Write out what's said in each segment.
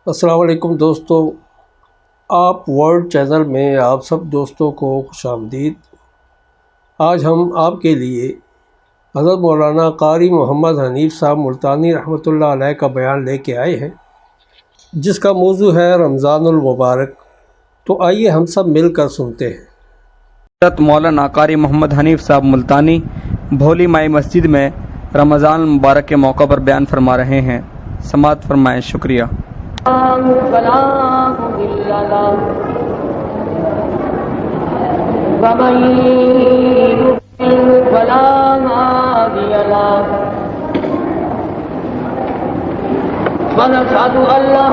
السلام علیکم دوستو، آپ ورلڈ چینل میں آپ سب دوستوں کو خوش آمدید۔ آج ہم آپ کے لیے حضرت مولانا قاری محمد حنیف صاحب ملتانی رحمۃ اللہ علیہ کا بیان لے کے آئے ہیں، جس کا موضوع ہے رمضان المبارک۔ تو آئیے ہم سب مل کر سنتے ہیں۔ حضرت مولانا قاری محمد حنیف صاحب ملتانی بھولی مائی مسجد میں رمضان المبارک کے موقع پر بیان فرما رہے ہیں، سماعت فرمائیں۔ شکریہ۔ فلا مضل له ومن يضلل فلا هادي له ونشهد أن لا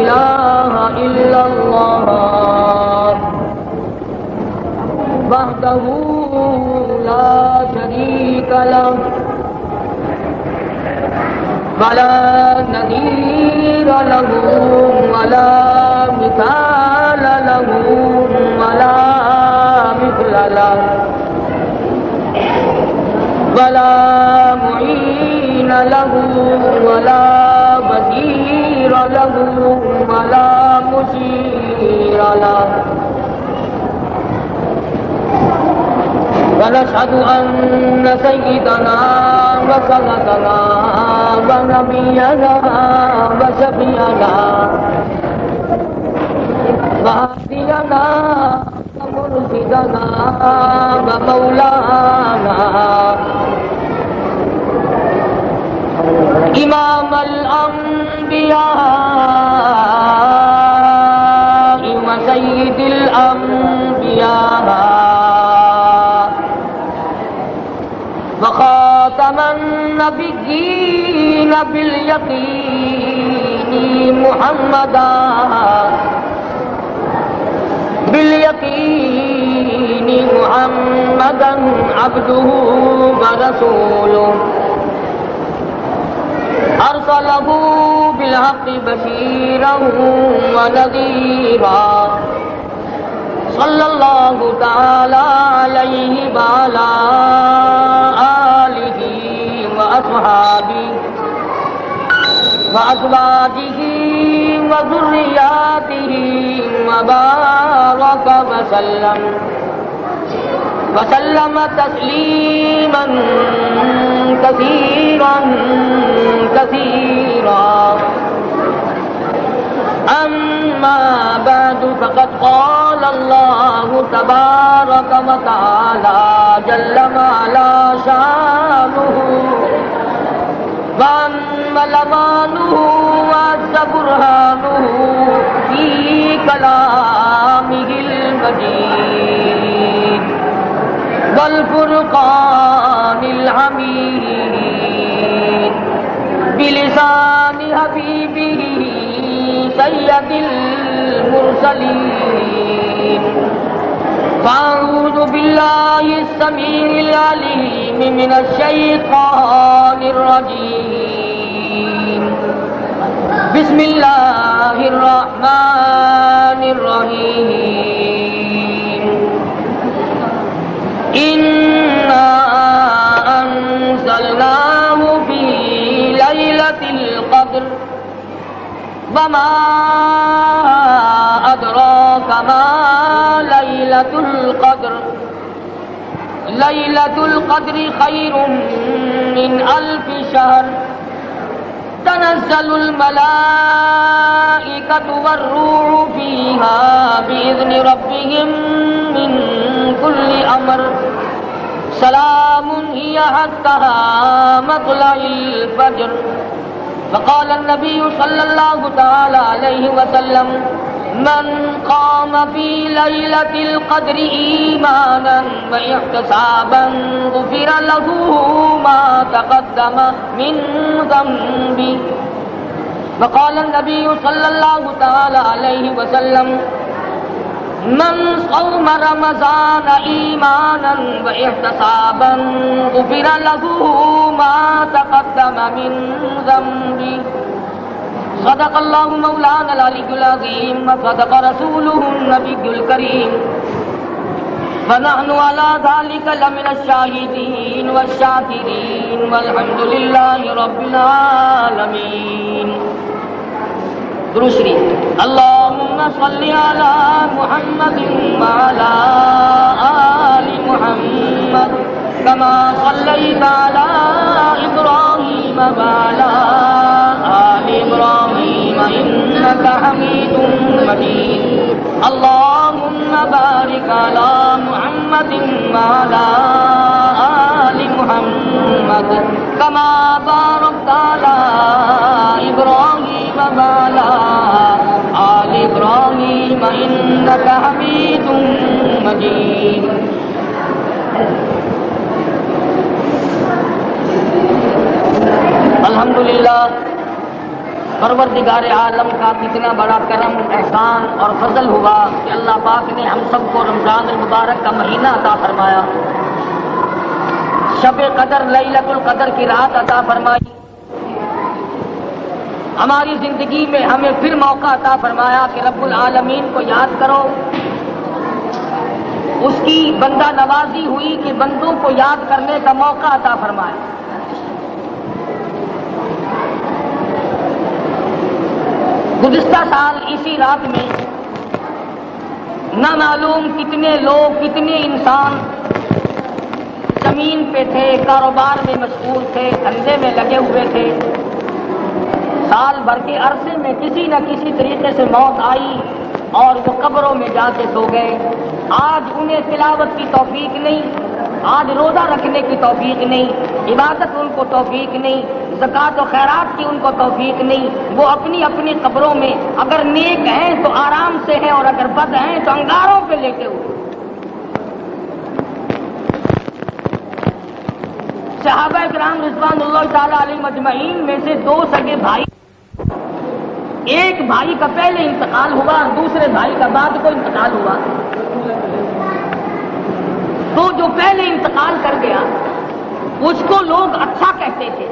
إله إلا الله وحده لا شريك له ولا نظير له ولا مثال له ولا مثل له ولا معين له ولا وزير له ولا مشير له ونشهد أن سيدنا وسندنا ونبينا وشفيعنا وهادينا ومرشدنا ومولانا إمام الأنبياء وسيد الأنبياء وخاتم النبيين باليقين محمدا باليقين محمدا عبده ورسوله أرسله بالحق بشيرا ونذيرا صلى الله تعالى عليه وعلى آله وأصحابه وأزواجه وذرياته وبارك وسلم تسليما كثيرا كثيرا. أما بعد فقد قال الله تبارك وتعالى جل وعلا شانه وأما لمانه وعز برهانه في كلامه المجيد والفرقان الحميد بلسان حبيبه سيد المرسلين. فأعوذ بالله السميع العليم من الشيطان الرجيم. بسم الله الرحمن الرحيم. إنا أنزلناه في ليلة القدر وما أدراك ما ليلة القدر. ليلة القدر خير من 1000 شهر. تنزل الملائكة والروح فيها بإذن ربهم من كل أمر. سلام هي حتى مطلع الفجر. فقال النبي صلى الله تعالى عليه وسلم: من قام في ليلة القدر إيمانا واحتسابا غفر له ما تقدم من ذنبه. وقال النبي صلى الله تعالى عليه وسلم: من صوم رمضان إيمانا واحتسابا غفر له ما تقدم من ذنبه. صدق الله مولانا العلي العظيم وصدق رسوله النبي الكريم. ونحن على ذلك لمن الشاهدين والشاكرين والحمد لله رب العالمين. دوسری اللہم صلی علی محمد وعلی آل محمد کما صلیت علی ابراہیم وعلی آل ابراہیم انک حمید مجید اللہم بارک علی محمد وعلی آل محمد کما بارکت علی ابراہیم وعلی آل ابراہیم انک حمید مجید. الحمدللہ پروردگار عالم کا کتنا بڑا کرم احسان اور فضل ہوا کہ اللہ پاک نے ہم سب کو رمضان المبارک کا مہینہ عطا فرمایا، شب قدر لیلۃ القدر کی رات عطا فرمائی، ہماری زندگی میں ہمیں پھر موقع عطا فرمایا کہ رب العالمین کو یاد کرو. اس کی بندہ نوازی ہوئی کہ بندوں کو یاد کرنے کا موقع عطا فرمایا. گزشتہ سال اسی رات میں نہ معلوم کتنے لوگ کتنے انسان زمین پہ تھے، کاروبار میں مشغول تھے، دھندے میں لگے ہوئے تھے. سال بھر کے عرصے میں کسی نہ کسی طریقے سے موت آئی اور وہ قبروں میں جا کے سو گئے. آج انہیں تلاوت کی توفیق نہیں، آج روزہ رکھنے کی توفیق نہیں، عبادت ان کو توفیق نہیں، زکوٰۃ و خیرات کی ان کو توفیق نہیں. وہ اپنی اپنی قبروں میں اگر نیک ہیں تو آرام سے ہیں اور اگر بد ہیں تو انگاروں پہ لیٹے ہوئے. صحابہ کرام رضوان اللہ تعالی علیہ مجمعین میں سے دو سگے بھائی، ایک بھائی کا پہلے انتقال ہوا، دوسرے بھائی کا بعد کو انتقال ہوا. تو جو پہلے انتقال کر گیا اس کو لوگ اچھا کہتے تھے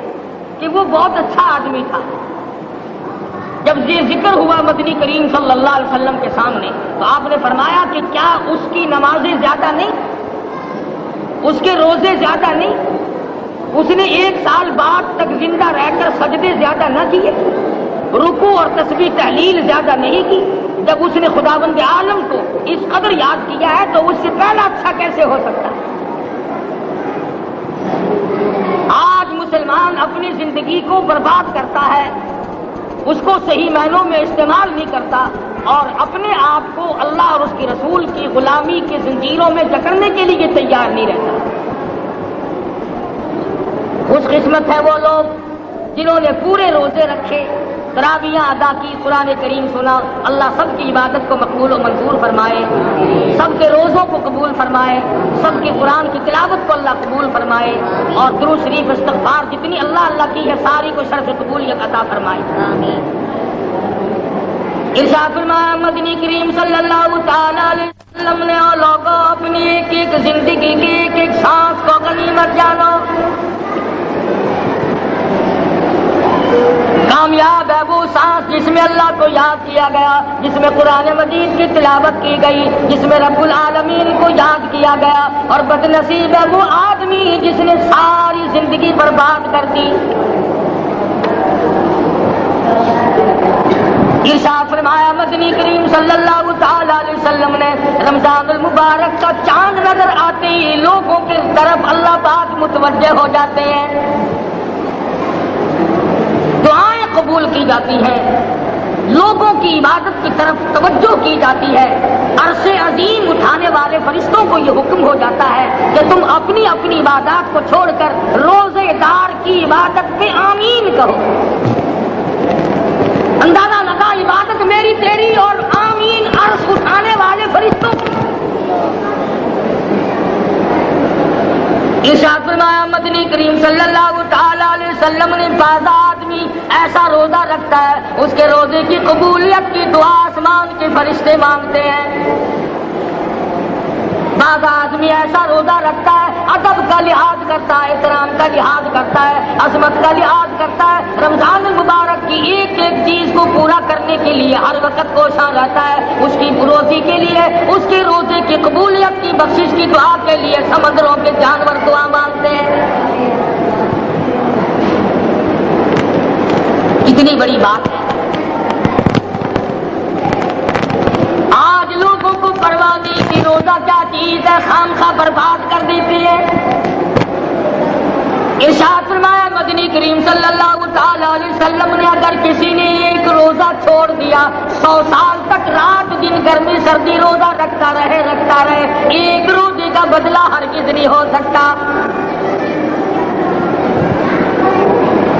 کہ وہ بہت اچھا آدمی تھا. جب یہ ذکر ہوا مدنی کریم صلی اللہ علیہ وسلم کے سامنے تو آپ نے فرمایا کہ کیا اس کی نمازیں زیادہ نہیں، اس کے روزے زیادہ نہیں، اس نے 1 سال بعد تک زندہ رہ کر سجدے زیادہ نہ کیے، رکوع اور تسبیح تحلیل زیادہ نہیں کی؟ جب اس نے خداوند عالم کو اس قدر یاد کیا ہے تو اس سے پہلا اچھا کیسے ہو سکتا ہے؟ آج مسلمان اپنی زندگی کو برباد کرتا ہے، اس کو صحیح معنوں میں استعمال نہیں کرتا اور اپنے آپ کو اللہ اور اس کے رسول کی غلامی کی زنجیروں میں جکڑنے کے لیے تیار نہیں رہتا. خوش قسمت ہے وہ لوگ جنہوں نے پورے روزے رکھے، تراویحاں ادا کی، قرآن کریم سنا. اللہ سب کی عبادت کو مقبول و منظور فرمائے، سب کے روزوں کو قبول فرمائے، سب کی قرآن کی تلاوت کو اللہ قبول فرمائے اور درود شریف استغفار جتنی اللہ کی ہے ساری کو شرف قبولیت عطا فرمائے. ارشاد فرمایا مدنی کریم صلی اللہ تعالی علیہ وسلم نے اور لوگوں اپنی ایک ایک زندگی کی ایک ایک سانس کو غنیمت جانو. کامیاب ہے وہ سانس جس میں اللہ کو یاد کیا گیا، جس میں قرآن مجید کی تلاوت کی گئی، جس میں رب العالمین کو یاد کیا گیا. اور بد نصیب ہے وہ آدمی جس نے ساری زندگی برباد کر دی. ارشاد فرمایا مدنی کریم صلی اللہ تعالی علیہ وسلم نے رمضان المبارک کا چاند نظر آتے ہی لوگوں کی طرف اللہ پاک متوجہ ہو جاتے ہیں، دعائیں قبول کی جاتی ہیں، لوگوں کی عبادت کی طرف توجہ کی جاتی ہے. عرش عظیم اٹھانے والے فرشتوں کو یہ حکم ہو جاتا ہے کہ تم اپنی اپنی عبادات کو چھوڑ کر روزے دار کی عبادت پہ آمین کہو. اندازہ لگا عبادت میری تیری اور آمین عرش اٹھانے والے فرشتوں کی. ارشاد فرمایا مدنی کریم صلی اللہ تعالی علیہ وسلم نے بعض آدمی ایسا روزہ رکھتا ہے اس کے روزے کی قبولیت کی دعا آسمان کے فرشتے مانگتے ہیں. بعض آدمی ایسا روزہ رکھتا ہے ادب کا لحاظ کرتا ہے، احترام کا لحاظ کرتا ہے، عظمت کا لحاظ کرتا ہے، رمضان المبارک کی ایک ایک چیز کو پورا کرنے کے لیے ہر وقت کوشاں رہتا ہے، اس کی روزی کے لیے، اس کے روزے کی قبولیت کی بخشش کی دعا کے لیے سمندروں کے جانور دعا مانگتے ہیں. کتنی بڑی بات ہے. پرواہ نہیں کہ روزہ کیا چیز ہے، خامخواہ برباد کر دیتی ہے۔ ارشاد فرمایا مدنی کریم صلی اللہ تعالی علیہ وسلم نے اگر کسی نے ایک روزہ چھوڑ دیا 100 سال تک رات دن گرمی سردی روزہ رکھتا رہے ایک روزے کا بدلہ ہرگز نہیں ہو سکتا۔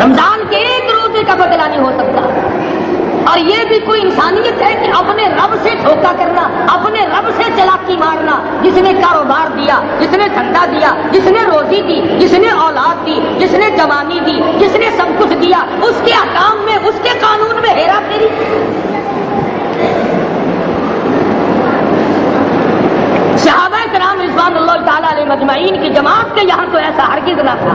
رمضان کے ایک روزے کا بدلہ نہیں ہو سکتا۔ اور یہ بھی کوئی انسانیت ہے کہ اپنے رب سے دھوکہ کرنا، اپنے رب سے چلاکی مارنا؟ جس نے کاروبار دیا، جس نے دھندا دیا، جس نے روزی دی، جس نے اولاد دی، جس نے جوانی دی، جس نے سب کچھ دیا، اس کے احکام میں، اس کے قانون میں ہیرا پھیری۔ صحابہ کرام رضوان اللہ تعالی علیہ مجمعین کی جماعت کے یہاں تو ایسا ہرگز نہ تھا۔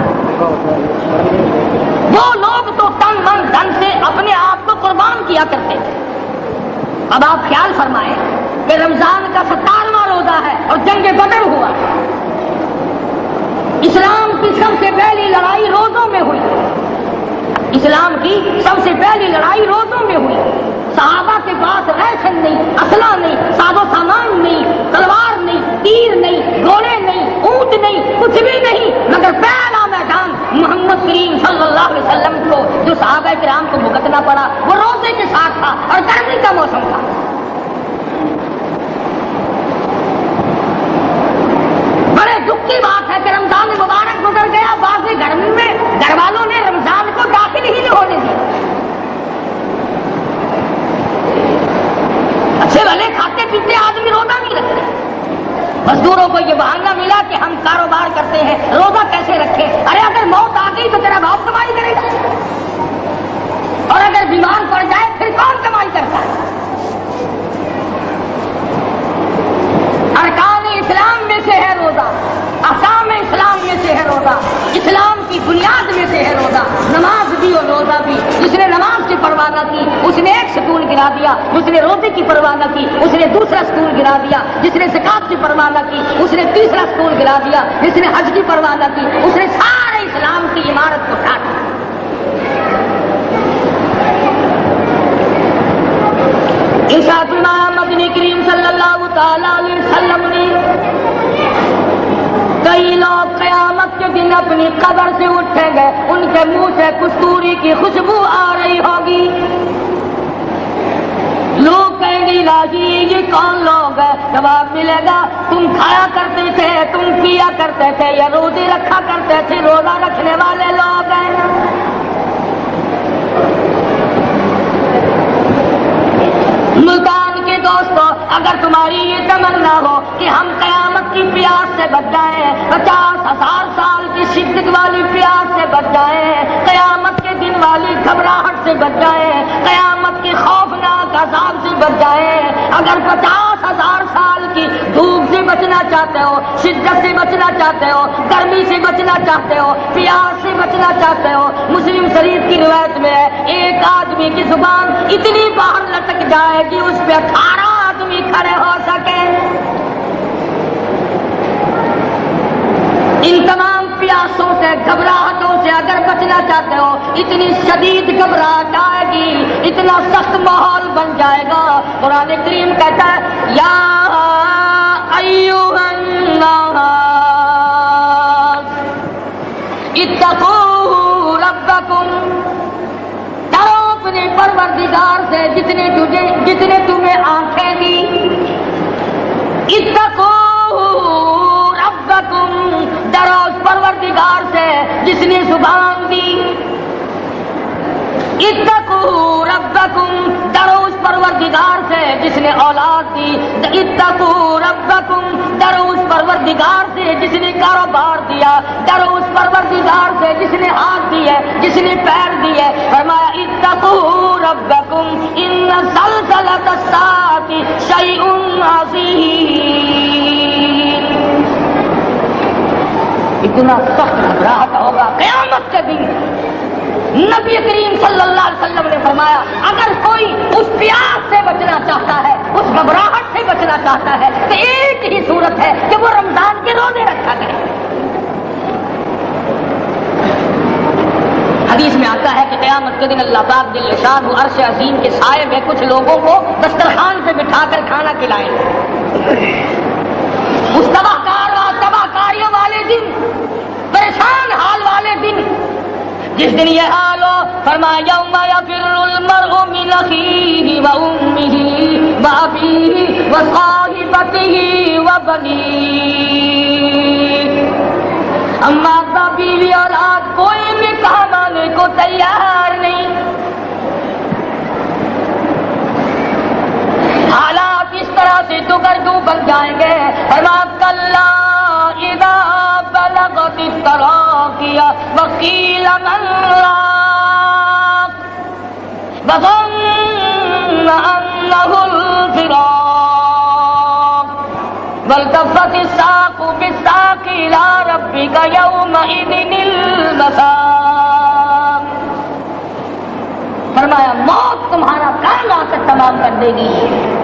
وہ لوگ تو تن من دھن سے اپنے آپ کو قربان کیا کرتے تھے۔ اب آپ خیال فرمائیں کہ رمضان کا 17واں روزہ ہے اور جنگ بدر ہوا۔ اسلام کی سب سے پہلی لڑائی روزوں میں ہوئی۔ اسلام کی سب سے پہلی لڑائی روزوں میں ہوئی۔ صحابہ کے پاس ریشن نہیں، اسلحہ نہیں، ساز و سامان نہیں، تلوار نہیں، تیر نہیں، گھوڑے نہیں، اونٹ نہیں، کچھ بھی نہیں، مگر پہلا میدان محمد کریم صلی اللہ علیہ وسلم کو جو صحابہ کرام کو بھگتنا پڑا وہ روزے کے ساتھ تھا اور گرمی کا موسم تھا۔ بڑے دکھ کی بات ہے کہ رمضان مبارک گزر گیا، بعض گرمی میں گھر والوں نے رمضان کو داخل ہی نہیں ہونے دیا۔ اچھے بھلے کھاتے پیتے آدمی روزہ نہیں رکھتے، مزدوروں کو یہ بہانہ ملا کہ ہم کاروبار کرتے ہیں، روزہ کیسے رکھے؟ ارے اگر موت آ گئی تو تیرا باپ کمائی کرے گا، اور اگر بیمار پڑ جائے پھر کون کمائی کرتا ہے؟ ارکان اسلام میں سے ہے روزہ، احکام اسلام میں سے ہے روزہ، اسلام کی بنیاد میں سے ہے روزہ۔ نماز بھی اور روزہ بھی۔ جس نے نماز کی پرواہ نہ کی اس نے ایک ستون گرا دیا، جس نے روزے کی پرواہ نہ کی اس نے دوسرا ستون گرا دیا، جس نے زکات کی پرواہ نہ کی اس نے تیسرا ستون گرا دیا، جس نے حج کی پرواہ نہ کی اس نے سارے اسلام کی عمارت کو ڈھا دیا۔ ارشاد فرمایا مدنی کریم صلی اللہ تعالی علیہ وسلم نے کئی لوگ قیامت کے دن اپنی قبر سے اٹھیں گے، ان کے منہ سے کستوری کی خوشبو آ رہی ہوگی۔ لوگ کہیں گے الہی یہ کون لوگ ہے؟ جواب ملے گا تم کھایا کرتے تھے، تم پیا کرتے تھے، یا روزے رکھا کرتے تھے، روزہ رکھنے والے لوگ ہیں۔ ملتان کے دوستو، اگر تمہاری یہ تمنا ہو کہ ہم قیامت کی پیاس سے بچ جائیں، 50,000 سال کی شدت والی پیاس سے بچ جائیں، قیامت کے دن والی گھبراہٹ سے بچ جائیں، قیامت کے خوفناک عذاب سے بچ جائیں، اگر 50,000 سال کی دھوپ سے بچنا چاہتے ہو، شدت سے بچنا چاہتے ہو، گرمی سے بچنا چاہتے ہو، پیاس سے بچنا چاہتے ہو، مسلم شریف کی روایت میں ہے ایک آدمی کی زبان اتنی باہر لٹک جائے کہ اس پہ 18 آدمی کھڑے ہو سکے۔ ان تمام پیاسوں سے، گھبراہٹوں سے اگر بچنا چاہتے ہو، اتنی شدید گھبراہٹ آئے گی، اتنا سخت ماحول بن جائے گا۔ قرآن کریم کہتا ہے یا ایھا الناس اتقوا ربکم، ڈرو اپنے پروردگار سے جس نے تمہیں آنکھیں دی۔ اتقوا ربکم، ڈرو اس پروردگار سے جس نے زبان دی۔ اتقوا ربکم، ڈرو اس پروردگار سے جس نے اولاد دی۔ اتقوا ربکم، ڈرو اس پروردگار سے جس نے کاروبار دیا، ڈرو اس پروردگار سے جس نے ہاتھ دیے، جس نے پیر دیے۔ فرمایا اتقوا ربکم ان زلزلۃ الساعۃ شیء عظیم، اتنا سخت گھبراہٹ ہوگا قیامت کے دن۔ نبی کریم صلی اللہ علیہ وسلم نے فرمایا اگر کوئی اس پیاس سے بچنا چاہتا ہے، اس گھبراہٹ سے بچنا چاہتا ہے تو ایک ہی صورت ہے کہ وہ رمضان کے روزے رکھا کرے۔ حدیث میں آتا ہے کہ قیامت کے دن اللہ پاک جل شانہ عرش عظیم کے سائے میں کچھ لوگوں کو دسترخوان پہ بٹھا کر کھانا کھلائیں گے. اس تباہ کاریوں والے دن، پریشان حال والے دن، جس دن یہ حال ہو، فرمایا یوم یفر المرء من اخیہ وامہ وابیہ وصاحبتہ وبنیہ. اما ابا بیوی اولاد کوئی بھی کام آنے کو تیار نہیں. حالات اس طرح سے دگردوں بن جائیں گے. فرمایا کلا اذا بلغت التراقی وقیل من راق وظن انه الفراق والتفت الساق بالساق الى ربك يومئذ المساق. فرمایا موت تمہارا کام آ کر تمام کر دے گی.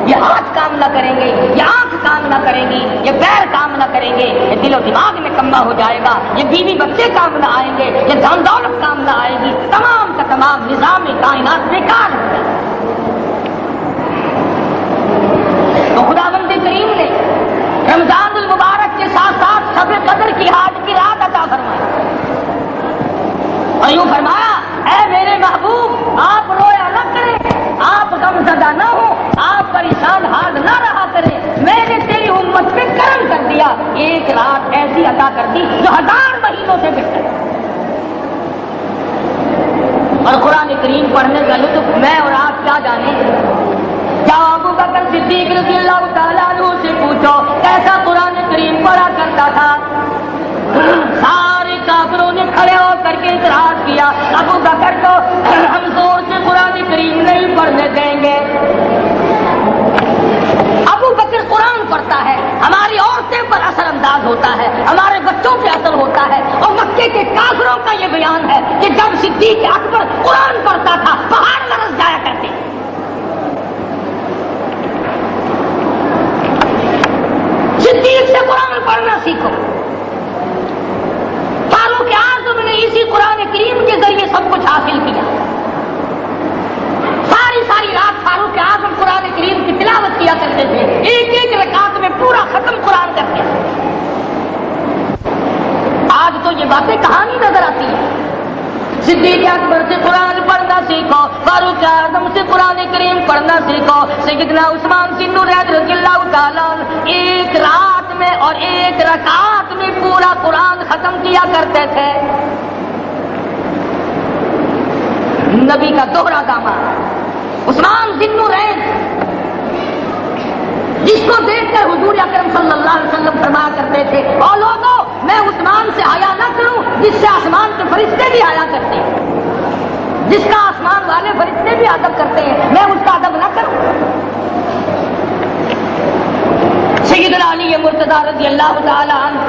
یہ ہاتھ کام نہ کریں گے، یہ آنکھ کام نہ کریں گی، یہ پیر کام نہ کریں گے، یہ دل و دماغ میں کما ہو جائے گا، یہ بیوی بچے کام نہ آئیں گے، یہ دھن دولت کام نہ آئے گی. تمام کا تمام نظام کائنات بیکار ہو جائے گا. تو خداوند کریم نے رمضان المبارک کے ساتھ ساتھ شب قدر کی آج کی رات عطا فرمائی اور یوں فرمایا اے میرے محبوب آپ رویا نہ کریں، آپ غم زدہ نہ ہو، آپ پریشان حال نہ رہا کریں. میں نے تیری امت پہ کرم کر دیا، ایک رات ایسی عطا کر دی جو 1000 مہینوں سے بہتر. اور قرآن کریم پڑھنے کا لطف میں اور آپ کیا جانے. کیا ابو بکر صدیق رضی اللہ تعالیٰ عنہ سے پوچھو کیسا قرآن کریم پڑھا کرتا تھا. سارے کافروں نے کھڑے ہو کر کے اعتراض کیا ابو بکر کو ہم زور سے قرآن کریم نہیں پڑھنے دیں گے. ابو بکر قرآن پڑھتا ہے، ہماری عورتیں پر اثر انداز ہوتا ہے، ہمارے بچوں پہ اثر ہوتا ہے. اور مکے کے کافروں کا یہ بیان ہے کہ جب صدیق اکبر قرآن پڑھتا تھا پہاڑ لرز جایا کرتے. صدیق سے قرآن پڑھنا سیکھو. فاروق اعظم نے اسی قرآن کریم کے ذریعے سب کچھ حاصل کیا. ساری رات فاروق اعظم قرآن کریم کی تلاوت کیا کرتے تھے، ایک رکعت میں پورا ختم قرآن کرتے. آج تو یہ باتیں کہانی نظر آتی ہیں. صدیق اکبر سے قرآن پڑھنا سیکھو، فاروق اعظم سے قرآن کریم پڑھنا سیکھو. سیدنا عثمان ذی النورین رضی اللہ تعالیٰ ایک رات میں اور ایک رکعت میں پورا قرآن ختم کیا کرتے تھے. نبی کا دوہرا داماد عثمان ذی النورین، جس کو دیکھ کر حضور اکرم صلی اللہ علیہ وسلم فرمایا کرتے تھے اور لوگوں میں عثمان سے حیا نہ کروں جس سے آسمان کے فرشتے بھی حیا کرتے ہیں، جس کا آسمان والے فرشتے بھی ادب کرتے ہیں، میں اس کا ادب نہ کروں. سیدنا علی مرتضیٰ رضی اللہ تعالی عنہ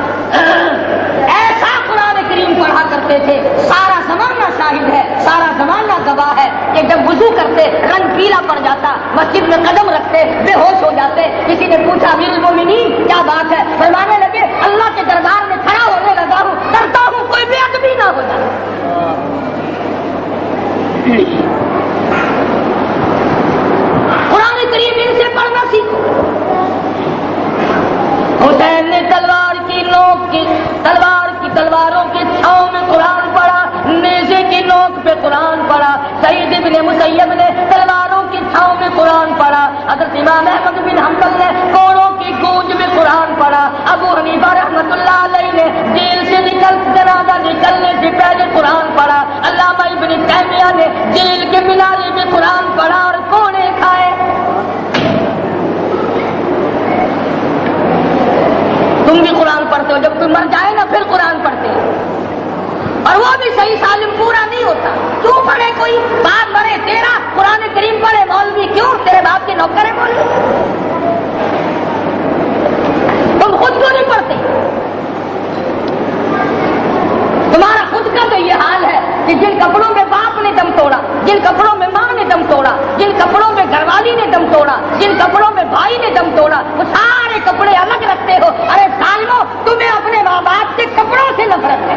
ایسا قرآن کریم پڑھا کرتے تھے، سارا زمانہ شاہد ہے، سارا زمانہ گواہ ہے کہ جب وضو کرتے رنگ پیلا پڑ جاتا، مسجد میں قدم رکھتے بے ہوش ہو جاتے. کسی نے پوچھا امیر المومنین کیا بات ہے؟ فرمانے لگے اللہ کے دربار میں کھڑا ہونے لگا ہوں، ڈرتا ہوں کوئی بے ادبی نہ ہو جائے. قرآن کریم ان سے پڑھنا سیکھو. حسین نے تلواروں کی چھاؤں میں قرآن پڑھا، نیزے کی نوک پہ قرآن پڑھا. سعید ابن مسیب نے تلواروں کی چھاؤں میں قرآن پڑھا. حضرت امام احمد بن حنبل نے کوڑوں کی گونج میں قرآن پڑھا. ابو حنیفہ رحمۃ اللہ علیہ نے جیل سے جنازہ نکلنے سے پہلے قرآن پڑھا. علامہ ابن تیمیہ نے جیل کے مینارے میں قرآن پڑھا اور کوڑے کھائے. تم بھی قرآن پڑھتے ہو، جب تم مر جائے نا پھر قرآن پڑھتے ہو، اور وہ بھی صحیح سالم پورا نہیں ہوتا. کیوں پڑھے کوئی؟ باپ مرے تیرا قرآن کریم پڑھے مولوی کیوں؟ تیرے باپ کے نوکر ہے مولوی. تم خود کیوں نہیں پڑھتے؟ تمہارا خود کا تو یہ حال ہے کہ جن کپڑوں میں باپ نے دم توڑا، جن کپڑوں میں ماں نے دم توڑا، جن کپڑوں میں گھر والی نے دم توڑا، جن کپڑوں میں بھائی نے دم توڑا، وہ سارے کپڑے الگ رکھتے ہو. ارے ظالمو، تمہیں اپنے ماں باپ کے کپڑوں سے نفرت ہے.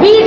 20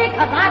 1000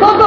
2-2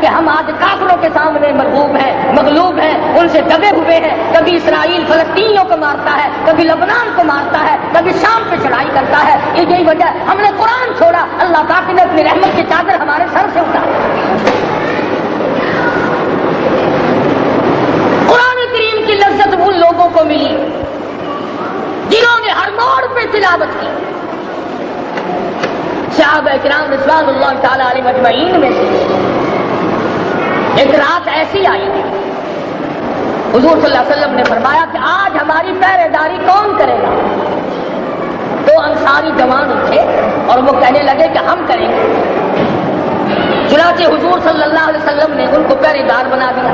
کہ ہم آج کافروں کے سامنے مرغوب ہیں، مغلوب ہیں، ان سے دبے ہوئے ہیں۔ کبھی اسرائیل فلسطینیوں کو مارتا ہے، کبھی لبنان کو مارتا ہے، کبھی شام پہ چڑھائی کرتا ہے۔ یہی وجہ ہے ہم نے قرآن چھوڑا، اللہ پاک نے اپنی رحمت کی چادر ہمارے سر سے اتاری۔ قرآن کریم کی لذت ان لوگوں کو ملی جنہوں نے ہر موڑ پہ تلاوت کی۔ صحابہ کرام رضوان اللہ تعالی علیہ مجمعین میں سے ایک رات ایسی آئی حضور صلی اللہ علیہ وسلم نے فرمایا کہ آج ہماری پہرے داری کون کرے گا؟ دو انصاری جوان اٹھے اور وہ کہنے لگے کہ ہم کریں گے۔ چنانچہ حضور صلی اللہ علیہ وسلم نے ان کو پہرے دار بنا دیا۔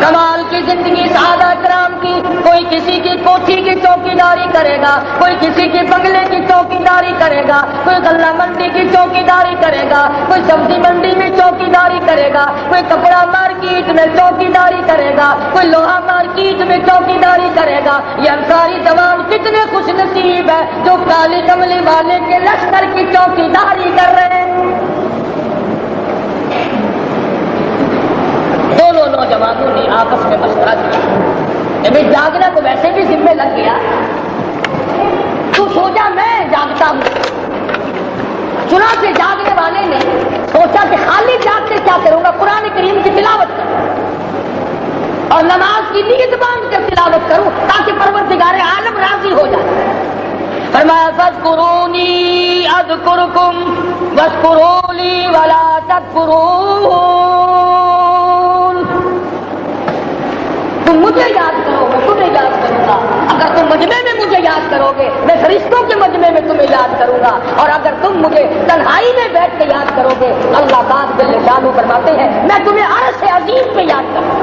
کمال کی زندگی صحابہ کرام کی، کوئی کسی کی کوٹھی کی چوکیداری کرے گا، کوئی کسی کی بنگلے کی چوکیداری کرے گا، کوئی غلہ منڈی کی چوکیداری کرے گا، کوئی سبزی منڈی میں چوکیداری کرے گا، کوئی کپڑا مارکیٹ میں چوکیداری کرے گا، کوئی لوہا مارکیٹ میں چوکیداری کرے گا۔ یہ انصاری جوان کتنے خوش نصیب ہے جو کالی کملی والے کے لشکر کی چوکیداری کر رہے ہیں۔ دونوں نوجوانوں نے آپس میں مشورہ کیا کہ جاگنا تو ویسے بھی ذمہ لگ گیا، تو سوچا میں جاگتا ہوں۔ چنانچہ جاگنے والے نے سوچا کہ خالی جاگ کے کیا کروں گا، قرآن کریم کی تلاوت کروں اور نماز کی نیت باندھ کر تلاوت کروں تاکہ پروردگار عالم راضی ہو جائے۔ فرمایا فاذکرونی اذکرکم واذکرونی ولا تکفرون، تم مجھے یاد کرو میں تمہیں یاد کروں گا۔ اگر تم مجمع میں مجھے یاد کرو گے میں فرشتوں کے مجمع میں تمہیں یاد کروں گا، اور اگر تم مجھے تنہائی میں بیٹھ کے یاد کرو گے اللہ پاک جل شانہ فرماتے ہیں میں تمہیں عرش عظیم پہ یاد کروں گا۔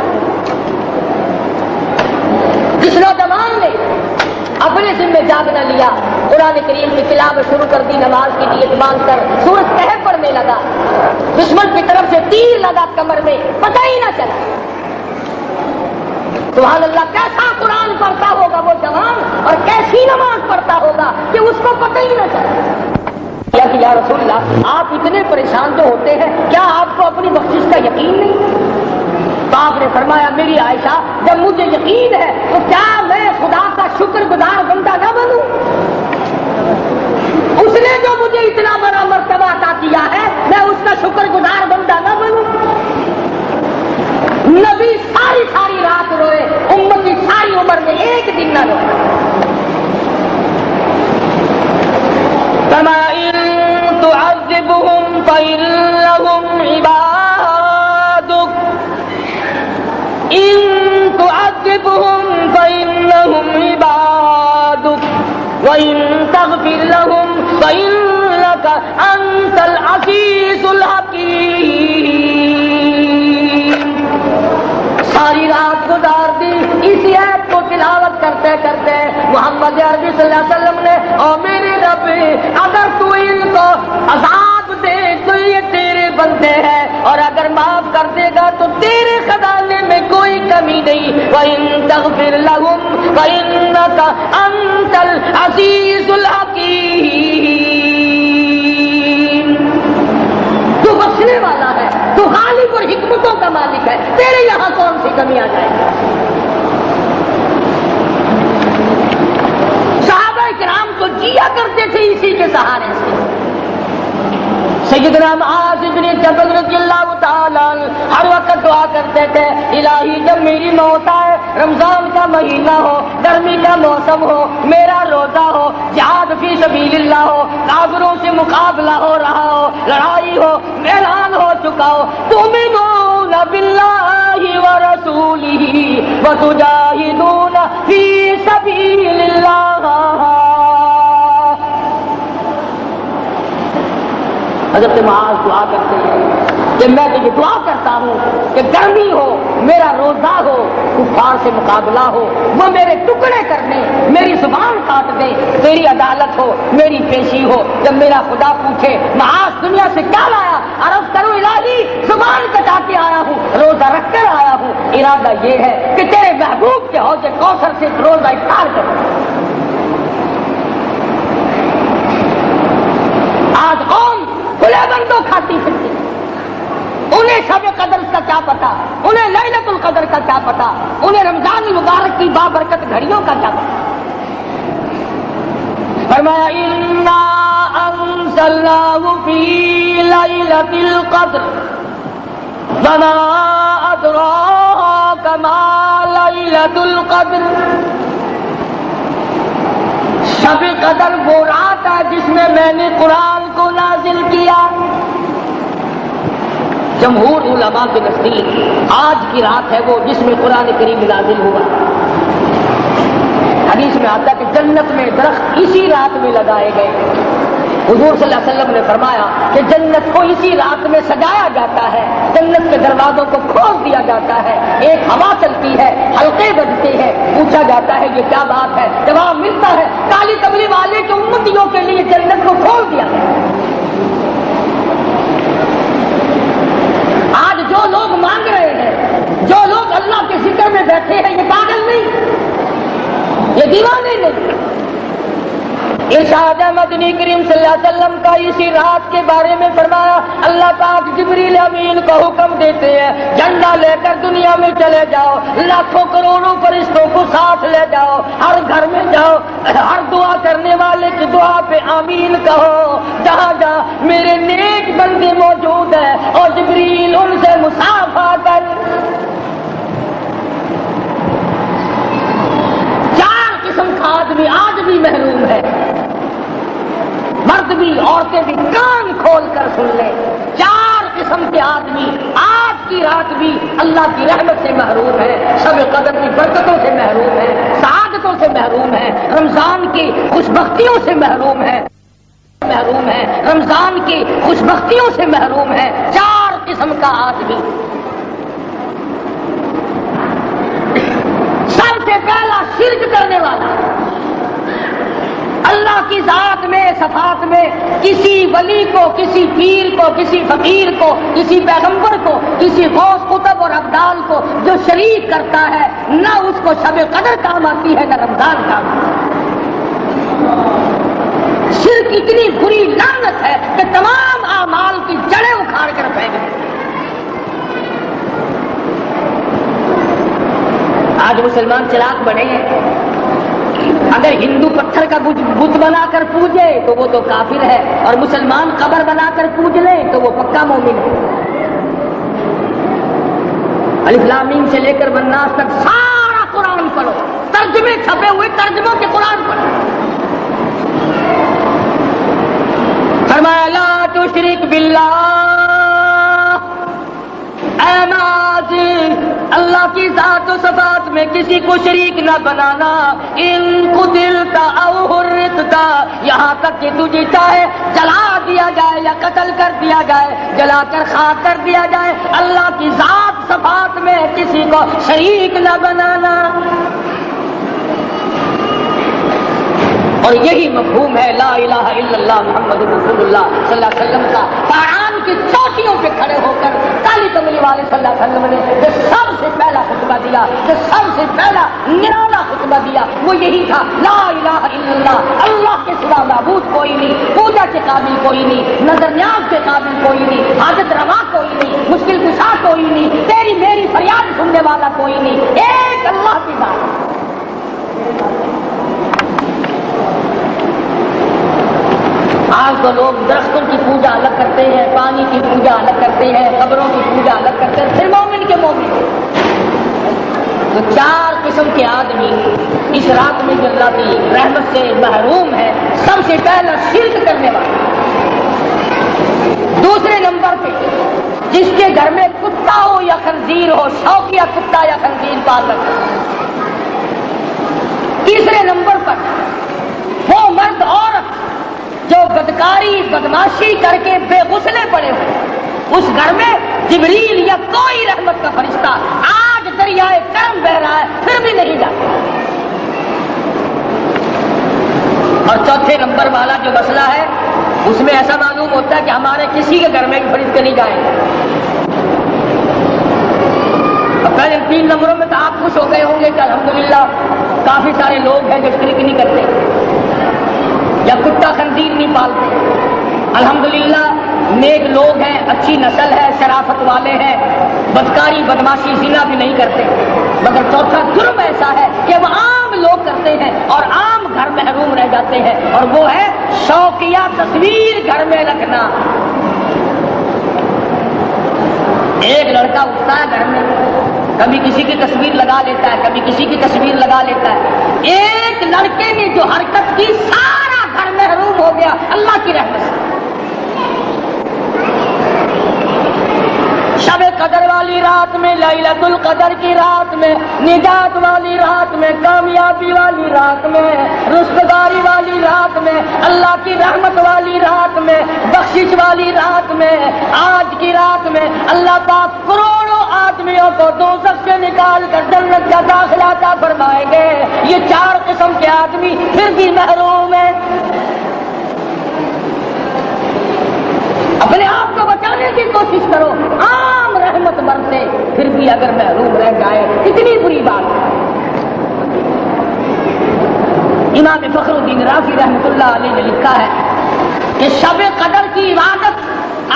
جس نوجوان نے اپنے ذمہ جاگنا لیا، قرآن کریم کی تلاوت شروع کر دی، نماز کی نیت باندھ کر سورج کہف پڑھنے لگا، دشمن کی طرف سے تیر لگا کمر میں، پتہ ہی نہ چلا۔ سبحان اللہ، کیسا قرآن پڑھتا ہوگا وہ جوان اور کیسی نماز پڑھتا ہوگا کہ اس کو پتہ ہی نہ چلا۔ یا رسول اللہ آپ اتنے پریشان جو ہوتے ہیں کیا آپ کو اپنی بخشش کا یقین نہیں؟ تو آپ نے فرمایا میری عائشہ جب مجھے یقین ہے تو کیا میں خدا کا شکر گزار بندہ نہ بنوں؟ اس نے جو مجھے اتنا بڑا مرتبہ عطا کیا ہے میں اس کا شکر گزار بندہ نہ بنوں؟ نبی ساری رات روئے، امت کی ساری عمر میں ایک دن نہ روئے۔ کما ان تعذبهم فإنهم عبادك ان تعذبهم فإنهم عبادك وإن تغفر لهم فإنك أنت العزيز الحكيم۔ ساری رات گزار دی اسی ایت کو تلاوت کرتے کرتے۔ محمد عربی صلی اللہ علیہ وسلم نے او میرے رب اگر تو ان کو عذاب دے تو یہ تیرے بندے ہیں، اور اگر معاف کر دے گا تو تیرے خزانے میں کوئی کمی نہیں۔ وَإِن تَغْفِرْ لَهُمْ فَإِنَّكَ أَنْتَ الْعَزِيزُ الْحَكِيمُ۔ تو بخشنے والا ہے، تو غالب اور حکمتوں کا مالک ہے، تیرے یہاں کون سی کمی آ جائے گی؟ صحابہ کرام تو جیا کرتے تھے اسی کے سہارے سے۔ سیدنا معاذ بن جبل رضی اللہ تعالیٰ ہر وقت دعا کرتے تھے الہی جب میری موت آئے، رمضان کا مہینہ ہو، گرمی کا موسم ہو، میرا روزہ ہو، جہاد فی سبیل اللہ ہو، کافروں سے مقابلہ ہو رہا ہو، لڑائی ہو، اعلان ہو چکا ہو، تؤمنون باللہ ورسولہ وتجاہدون فی سبیل اللہ۔ حضرت معاذ دعا کرتے ہیں کہ میں تجھے دعا کرتا ہوں کہ گرمی ہو، میرا روزہ ہو، کفار سے مقابلہ ہو، وہ میرے ٹکڑے کر دیں، میری زبان کاٹ دیں، تیری عدالت ہو، میری پیشی ہو۔ جب میرا خدا پوچھے معاذ دنیا سے کیا لایا، عرض کرو الہی زبان کٹا کے آیا ہوں، روزہ رکھ کر آیا ہوں، ارادہ یہ ہے کہ تیرے محبوب کے حوض کوثر سے روزہ افطار کروں۔ آج قوم کھلے بندوں کھاتی پھرتی، کیا پتا، انہیں لیلۃ القدر کا کیا پتا، انہیں رمضان المبارک کی بابرکت گھڑیوں کا کیا پتا۔ فرمایا انا انزلناه فی لیلۃ القدر وما ادراک ما لیلۃ القدر۔ شب قدر وہ رات ہے جس میں میں نے قرآن کو نازل کیا۔ جمہور علماء کے نزدیک آج کی رات ہے وہ جس میں قرآن کریم نازل ہوا۔ حدیث میں آتا ہے کہ جنت میں درخت اسی رات میں لگائے گئے۔ حضور صلی اللہ علیہ وسلم نے فرمایا کہ جنت کو اسی رات میں سجایا جاتا ہے، جنت کے دروازوں کو کھول دیا جاتا ہے، ایک ہوا چلتی ہے، حلقے بجتے ہیں، پوچھا جاتا ہے یہ کیا بات ہے، جواب ملتا ہے کالی کملی والے کے امتیوں کے لیے جنت کو کھول دیا گیا۔ آج جو لوگ مانگ رہے ہیں، جو لوگ اللہ کے ذکر میں بیٹھے ہیں، یہ پاگل نہیں، یہ دیوانے نہیں۔ ارشاد مدنی کریم صلی اللہ علیہ وسلم کا اسی رات کے بارے میں فرمایا، اللہ پاک جبریل امین کو حکم دیتے ہیں جھنڈا لے کر دنیا میں چلے جاؤ، لاکھوں کروڑوں فرشتوں کو ساتھ لے جاؤ، ہر گھر میں جاؤ، ہر دعا کرنے والے کی دعا پہ آمین کہو، جہاں جہاں میرے نیک بندے موجود ہیں اور جبریل ان سے مصافحہ کر۔ چار قسم کا آدمی آج بھی محروم ہے، مرد بھی عورتیں بھی کان کھول کر سن لیں، چار قسم کے آدمی آج کی رات بھی اللہ کی رحمت سے محروم ہے، شب قدر کی برکتوں سے محروم ہے، سعادتوں سے محروم ہے، رمضان کی خوشبختیوں سے محروم ہے، رمضان کی خوشبختیوں سے محروم ہے۔ چار قسم کا آدمی، سب سے پہلا شرک کرنے والا، اللہ کی ذات میں صفات میں کسی ولی کو، کسی پیر کو، کسی فقیر کو، کسی پیغمبر کو، کسی غوث قطب اور ابدال کو جو شریک کرتا ہے، نہ اس کو شب قدر کام آتی ہے نہ رمضان کام آتی ہے۔ شرک اتنی بری لعنت ہے کہ تمام اعمال کی جڑیں اکھاڑ کر پھینک دیتی ہے۔ آج مسلمان چراغ بنے ہیں، اگر ہندو پتھر کا بت بنا کر پوجے تو وہ تو کافر ہے، اور مسلمان قبر بنا کر پوج لے تو وہ پکا مومن ہے۔ الف لام میم سے لے کر والناس تک سارا قرآن پڑھو، ترجمے چھپے ہوئے ترجموں کے قرآن پڑھو۔ فرمایا لا تشرک باللہ، اے نازی اللہ کی ذات و صفات میں کسی کو شریک نہ بنانا، ان قتلت او حرقت، یہاں تک کہ تجھے چاہے جلا دیا جائے یا قتل کر دیا جائے، جلا کر خاک کر دیا جائے، اللہ کی ذات صفات میں کسی کو شریک نہ بنانا۔ اور یہی مفہوم ہے لا الہ الا اللہ محمد رسول اللہ صلی اللہ علیہ وسلم کا۔ پہاڑ کی چوٹیوں پہ کھڑے ہو کر کالی کملی والے صلی اللہ علیہ وسلم نے جو سب سے پہلا خطبہ دیا، جو سب سے پہلا نرالا خطبہ دیا، وہ یہی تھا لا الہ الا اللہ، اللہ کے سوا معبود کوئی نہیں، پوجا کے قابل کوئی نہیں، نظر نیاز کے قابل کوئی نہیں، حاجت روا کوئی نہیں، مشکل کشا کوئی نہیں، تیری میری فریاد سننے والا کوئی نہیں، ایک اللہ کی ذات۔ آج تو لوگ درختوں کی پوجا الگ کرتے ہیں، پانی کی پوجا الگ کرتے ہیں، قبروں کی پوجا الگ کرتے ہیں، پھر مومن کے مومن۔ تو چار قسم کے آدمی اس رات میں جو اللہ کی رحمت سے محروم ہے، سب سے پہلا شرک کرنے والا، دوسرے نمبر پہ جس کے گھر میں کتا ہو یا خنزیر ہو، شوقیہ کتا یا خنزیر پال رکھا، تیسرے نمبر پر وہ مرد عورت جو بدکاری بدماشی کر کے بے غسلے پڑے ہو، اس گھر میں جبریل یا کوئی رحمت کا فرشتہ آج دریائے کرم بہ رہا ہے پھر بھی نہیں جاتا۔ اور چوتھے نمبر والا جو مسئلہ ہے، اس میں ایسا معلوم ہوتا ہے کہ ہمارے کسی کے گھر میں بھی فرشتے نہیں جائیں گے۔ اور پہلے 3 نمبروں میں تو آپ خوش ہو گئے ہوں گے کہ الحمدللہ کافی سارے لوگ ہیں جو شرک نہیں کرتے یا کتا خنزیر نہیں پالتے۔ الحمدللہ نیک لوگ ہیں، اچھی نسل ہے، شرافت والے ہیں، بدکاری بدماشی زنا بھی نہیں کرتے، مگر چوتھا جرم ایسا ہے کہ وہ عام لوگ کرتے ہیں اور عام گھر محروم رہ جاتے ہیں، اور وہ ہے شوقیہ تصویر گھر میں رکھنا۔ ایک لڑکا اٹھتا ہے گھر میں، کبھی کسی کی تصویر لگا لیتا ہے، کبھی کسی کی تصویر لگا لیتا ہے۔ ایک لڑکے نے جو حرکت کی سارا گھر محروم ہو گیا اللہ کی رحمت سے۔ شب قدر والی رات میں، لیلۃ القدر کی رات میں، نجات والی رات میں، کامیابی والی رات میں، رزقداری والی رات میں، اللہ کی رحمت والی رات میں، بخشش والی رات میں، آج کی رات میں اللہ پاک کروڑوں آدمیوں کو دوزخ سے نکال کر جنت کا داخلہ عطا فرمائیں گے۔ یہ چار قسم کے آدمی پھر بھی محروم ہیں۔ اپنے آپ کو بچانے کی کوشش کرو، عام رحمت برسے پھر بھی اگر محروم رہ جائے کتنی بری بات ہے۔ امام فخر الدین رازی رحمۃ اللہ علیہ نے لکھا ہے کہ شب قدر کی عبادت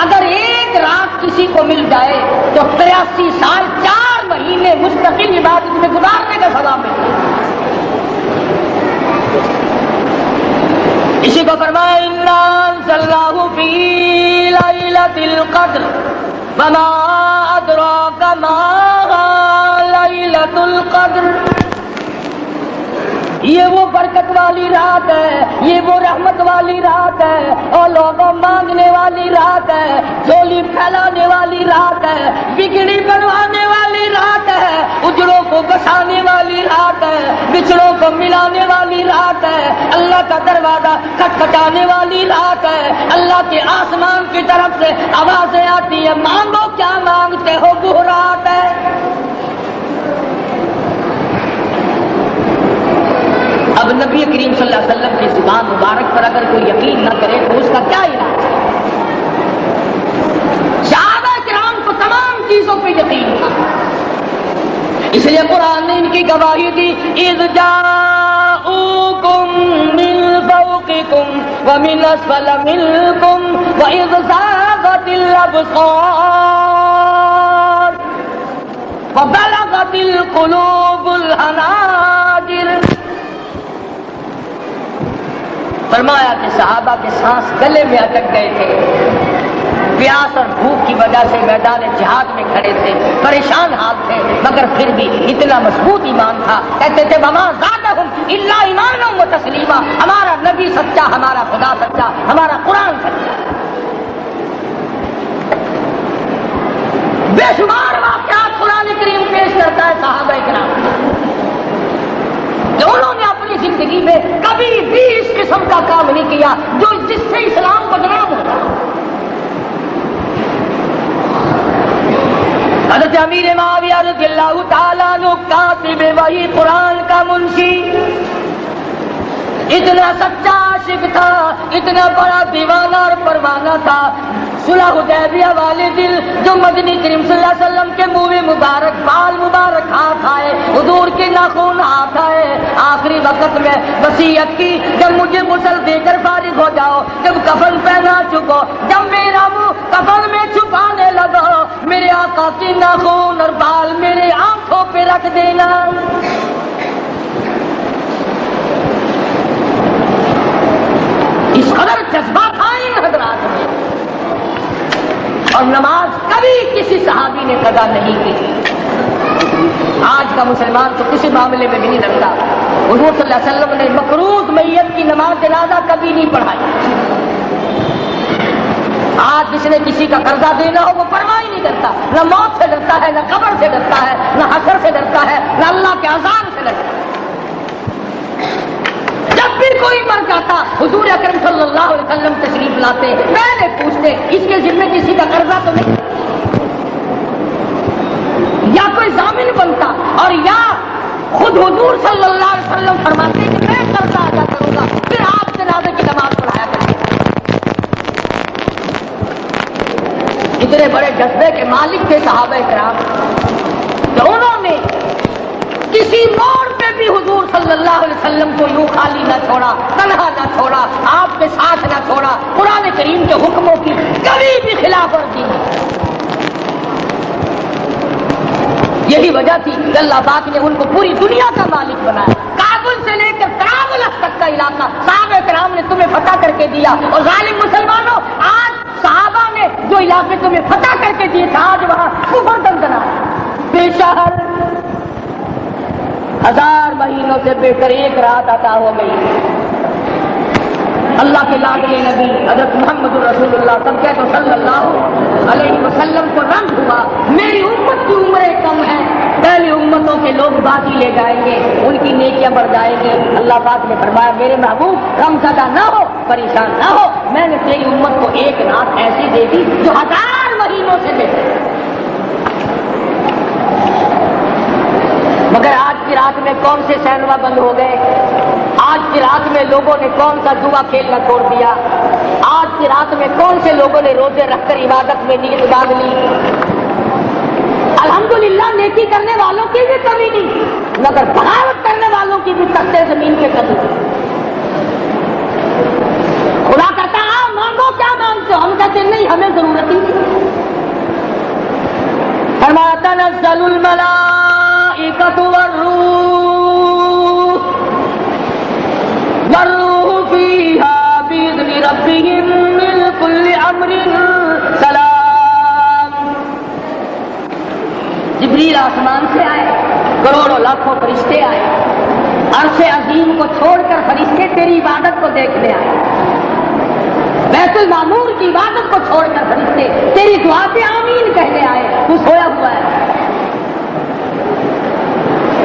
اگر ایک رات کسی کو مل جائے تو 83 سال 4 مہینے مستقل عبادت میں گزارنے کا ثواب ملتا ہے۔ اسی کو فرمایا انا انزلناہ فی لیلۃ القدر وما ادراک ما لیلۃ القدر۔ یہ وہ برکت والی رات ہے، یہ وہ رحمت والی رات ہے، اور لوگوں مانگنے والی رات ہے، جھولی پھیلانے والی رات ہے، بگڑی بنوانے والی رات ہے، اجڑوں کو بسانے والی رات ہے، بچڑوں کو ملانے والی رات ہے، اللہ کا دروازہ کھٹکھٹانے والی رات ہے، اللہ کے آسمان کی طرف سے آوازیں آتی ہیں مانگو کیا مانگتے ہو، وہ رات ہے۔ اب نبی کریم صلی اللہ علیہ وسلم کی زبان مبارک پر اگر کوئی یقین نہ کرے تو اس کا کیا علاج ہے؟ صحابہ کرام کو تمام چیزوں پہ یقین تھا، اس لیے قرآن نے ان کی گواہی دی اذ جاءوکم من فوقکم ومن اسفل منکم واذ زاغت الابصار وبلغت القلوب الحناجر۔ فرمایا کہ صحابہ کے سانس گلے میں اٹک گئے تھے، پیاس اور بھوک کی وجہ سے میدان جہاد میں کھڑے تھے، پریشان حال تھے، مگر پھر بھی اتنا مضبوط ایمان تھا، کہتے تھے وما زادہم الا ایمانا و تسلیما، ہمارا نبی سچا، ہمارا خدا سچا، ہمارا قرآن سچا۔ بے شمار واقعات قرآن کریم پیش کرتا ہے صحابہ کرام کہ انہوں نے اپنی زندگی میں کبھی بھی اس قسم کا کام نہیں کیا جو جس سے اسلام بدنام ہوتا۔ حضرت امیر معاویہ رضی اللہ تعالیٰ عنہ کاتب وحی قرآن کا منشی اتنا سچا عاشق تھا، اتنا بڑا دیوانہ اور پروانہ تھا، صلح حدیبیہ والے دل جو مدنی کریم صلی اللہ علیہ وسلم کے منہ مبارک بال مبارک ہاتھ آئے، حضور کے ناخن ہاتھ آئے، آخری وقت میں وصیت کی جب مجھے غسل دے کر فارغ ہو جاؤ، جب کفن پہنا چکو، جب میرا منہ کفن میں چھپانے لگو، میرے آقا کی ناخن اور بال میرے آنکھوں پہ رکھ دینا۔ اس قدر جذبہ تھا ان حضرات میں، اور نماز کبھی کسی صحابی نے قضا نہیں کی۔ آج کا مسلمان تو کسی معاملے میں بھی نہیں لگتا، حضور صلی اللہ علیہ وسلم نے مقروض میت کی نماز جنازہ کبھی نہیں پڑھائی۔ آج جس نے کسی کا قرضہ دینا ہو وہ پرواہ ہی نہیں کرتا، نہ موت سے ڈرتا ہے، نہ قبر سے ڈرتا ہے، نہ حشر سے ڈرتا ہے، نہ اللہ کے عذاب سے ڈرتا ہے۔ جب بھی کوئی مر جاتا حضور اکرم صلی اللہ علیہ وسلم تشریف لاتے، پہلے پوچھتے اس کے ذمہ کسی کا قرضہ تو نہیں، یا کوئی ضامن بنتا، اور یا خود حضور صلی اللہ علیہ وسلم فرماتے کہ میں قرضہ ادا کروں گا، پھر آپ جنازے کی نماز پڑھایا کریں۔ اتنے بڑے جذبے کے مالک تھے صحابہ کرام کہ انہوں نے کسی موڑ پہ بھی حضور صلی اللہ علیہ وسلم کو یوں خالی نہ چھوڑا، تنہا نہ چھوڑا، آپ کے ساتھ نہ چھوڑا، قرآن کریم کے حکموں کی کبھی بھی خلاف ورزی نہیں۔ یہی وجہ تھی کہ اللہ پاک نے ان کو پوری دنیا کا مالک بنایا، کابل سے لے کر طرابلس تک کا علاقہ صحابہ کرام نے تمہیں فتح کر کے دیا، اور ظالم مسلمانوں آج صحابہ نے جو علاقے تمہیں فتح کر کے دیے تھے آج وہاں کفر دندنا بے شہر 1000 مہینوں سے بہتر ایک رات عطا ہو گئی۔ اللہ کے لاڈلے نبی حضرت محمد رسول اللہ سب کہتے صلی اللہ علیہ وسلم کو رنگ ہوا، میری امت کی عمریں کم ہیں، پہلی امتوں کے لوگ باقی لے جائیں گے، ان کی نیکیاں بڑھ جائیں گی۔ اللہ پاک نے فرمایا میرے محبوب غم زدہ نہ ہو، پریشان نہ ہو، میں نے تیری امت کو ایک رات ایسی دے دی جو 1000 مہینوں سے بہتر۔ مگر آج کی رات میں کون سے سینما بند ہو گئے؟ آج کی رات میں لوگوں نے کون سا جوا کھیلنا چھوڑ دیا؟ آج کی رات میں کون سے لوگوں نے روزے رکھ کر عبادت میں نیت باندھ لی؟ الحمدللہ نیکی کرنے والوں کی بھی کمی نہیں، مگر بغاوت کرنے والوں کی بھی تختے زمین پہ کمی۔ خدا کہتا ہے مانگو کیا مانگتے ہو؟ ہم کہتے نہیں ہمیں ضرورت ہی نہیں۔ فرمایا تنزل الملائکۃ والروح فیہا بإذن ربہم من کل امر سلام۔ جبریل آسمان سے آئے، کروڑوں لاکھوں فرشتے آئے، عرش عظیم کو چھوڑ کر فرشتے تیری عبادت کو دیکھنے آئے، بیت المعمور کی عبادت کو چھوڑ کر فرشتے تیری دعا پہ آمین کہنے آئے، تو سویا ہوا ہے۔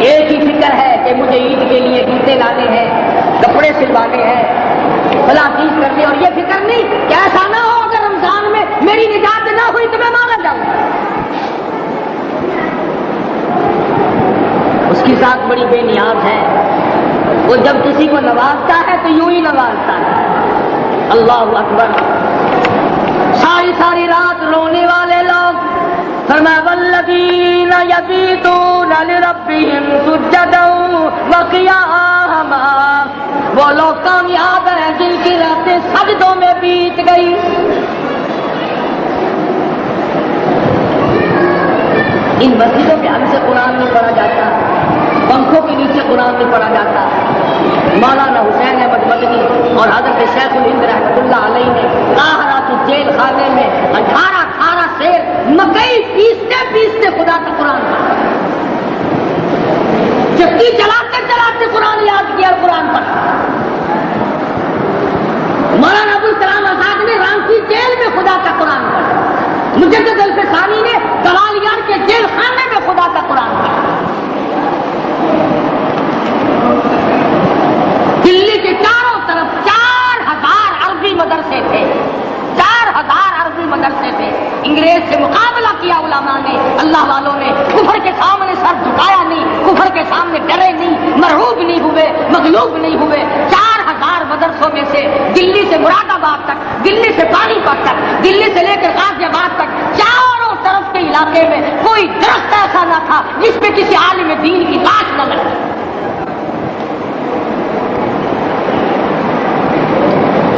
ایک ہی فکر ہے کہ مجھے عید کے لیے جوتے لانے ہیں، کپڑے سلوانے ہیں، فلاں چیز کرنے، اور یہ فکر نہیں کہ ایسا نہ ہو اگر رمضان میں میری نجات نہ ہوئی تو میں مارا جاؤں۔ اس کی ذات بڑی بے نیاز ہے، وہ جب کسی کو نوازتا ہے تو یوں ہی نوازتا ہے۔ اللہ اکبر۔ ساری ساری رات رونے والے لوگ، فرمایا والذین یبیتون لربہم سجدا وقیاما، وہ لوگ کامیاب ہیں جن کی راتیں سجدوں میں بیت گئی۔ ان مسجدوں کے ہم سے قرآن نہیں پڑھا جاتا، پنکھوں کے نیچے قرآن نہیں پڑھا جاتا۔ مولانا حسین احمد مدنی اور حضرت شیخ الہند رحمۃ اللہ علیہ نے قاہرہ کی جیل خانے میں 18 شیر مکئی پیستے خدا کا قرآن پڑھا، چکی چلاتے چلاتے قرآن یاد کیا، قرآن پڑھا۔ مولانا ابوالکلام آزاد نے رانچی جیل میں خدا کا قرآن پڑھا، مجدد الفسانی نے گوالیار کے جیل خانے میں خدا کا قرآن پڑھا۔ دلی کے چاروں طرف 4000 عربی مدرسے تھے، 4000 عربی مدرسے تھے۔ انگریز سے مقابلہ کیا علماء نے، اللہ والوں نے، کفر کے سامنے سر جھکایا نہیں، کفر کے سامنے ڈرے نہیں، مرعوب نہیں ہوئے، مغلوب نہیں ہوئے۔ 4000 مدرسوں میں سے دلی سے مراد آباد تک، دلی سے پانی پت تک، دلی سے لے کر غازی آباد تک، چاروں طرف کے علاقے میں کوئی درخت ایسا نہ تھا جس پہ کسی عالم دین کی لاش نہ لگی۔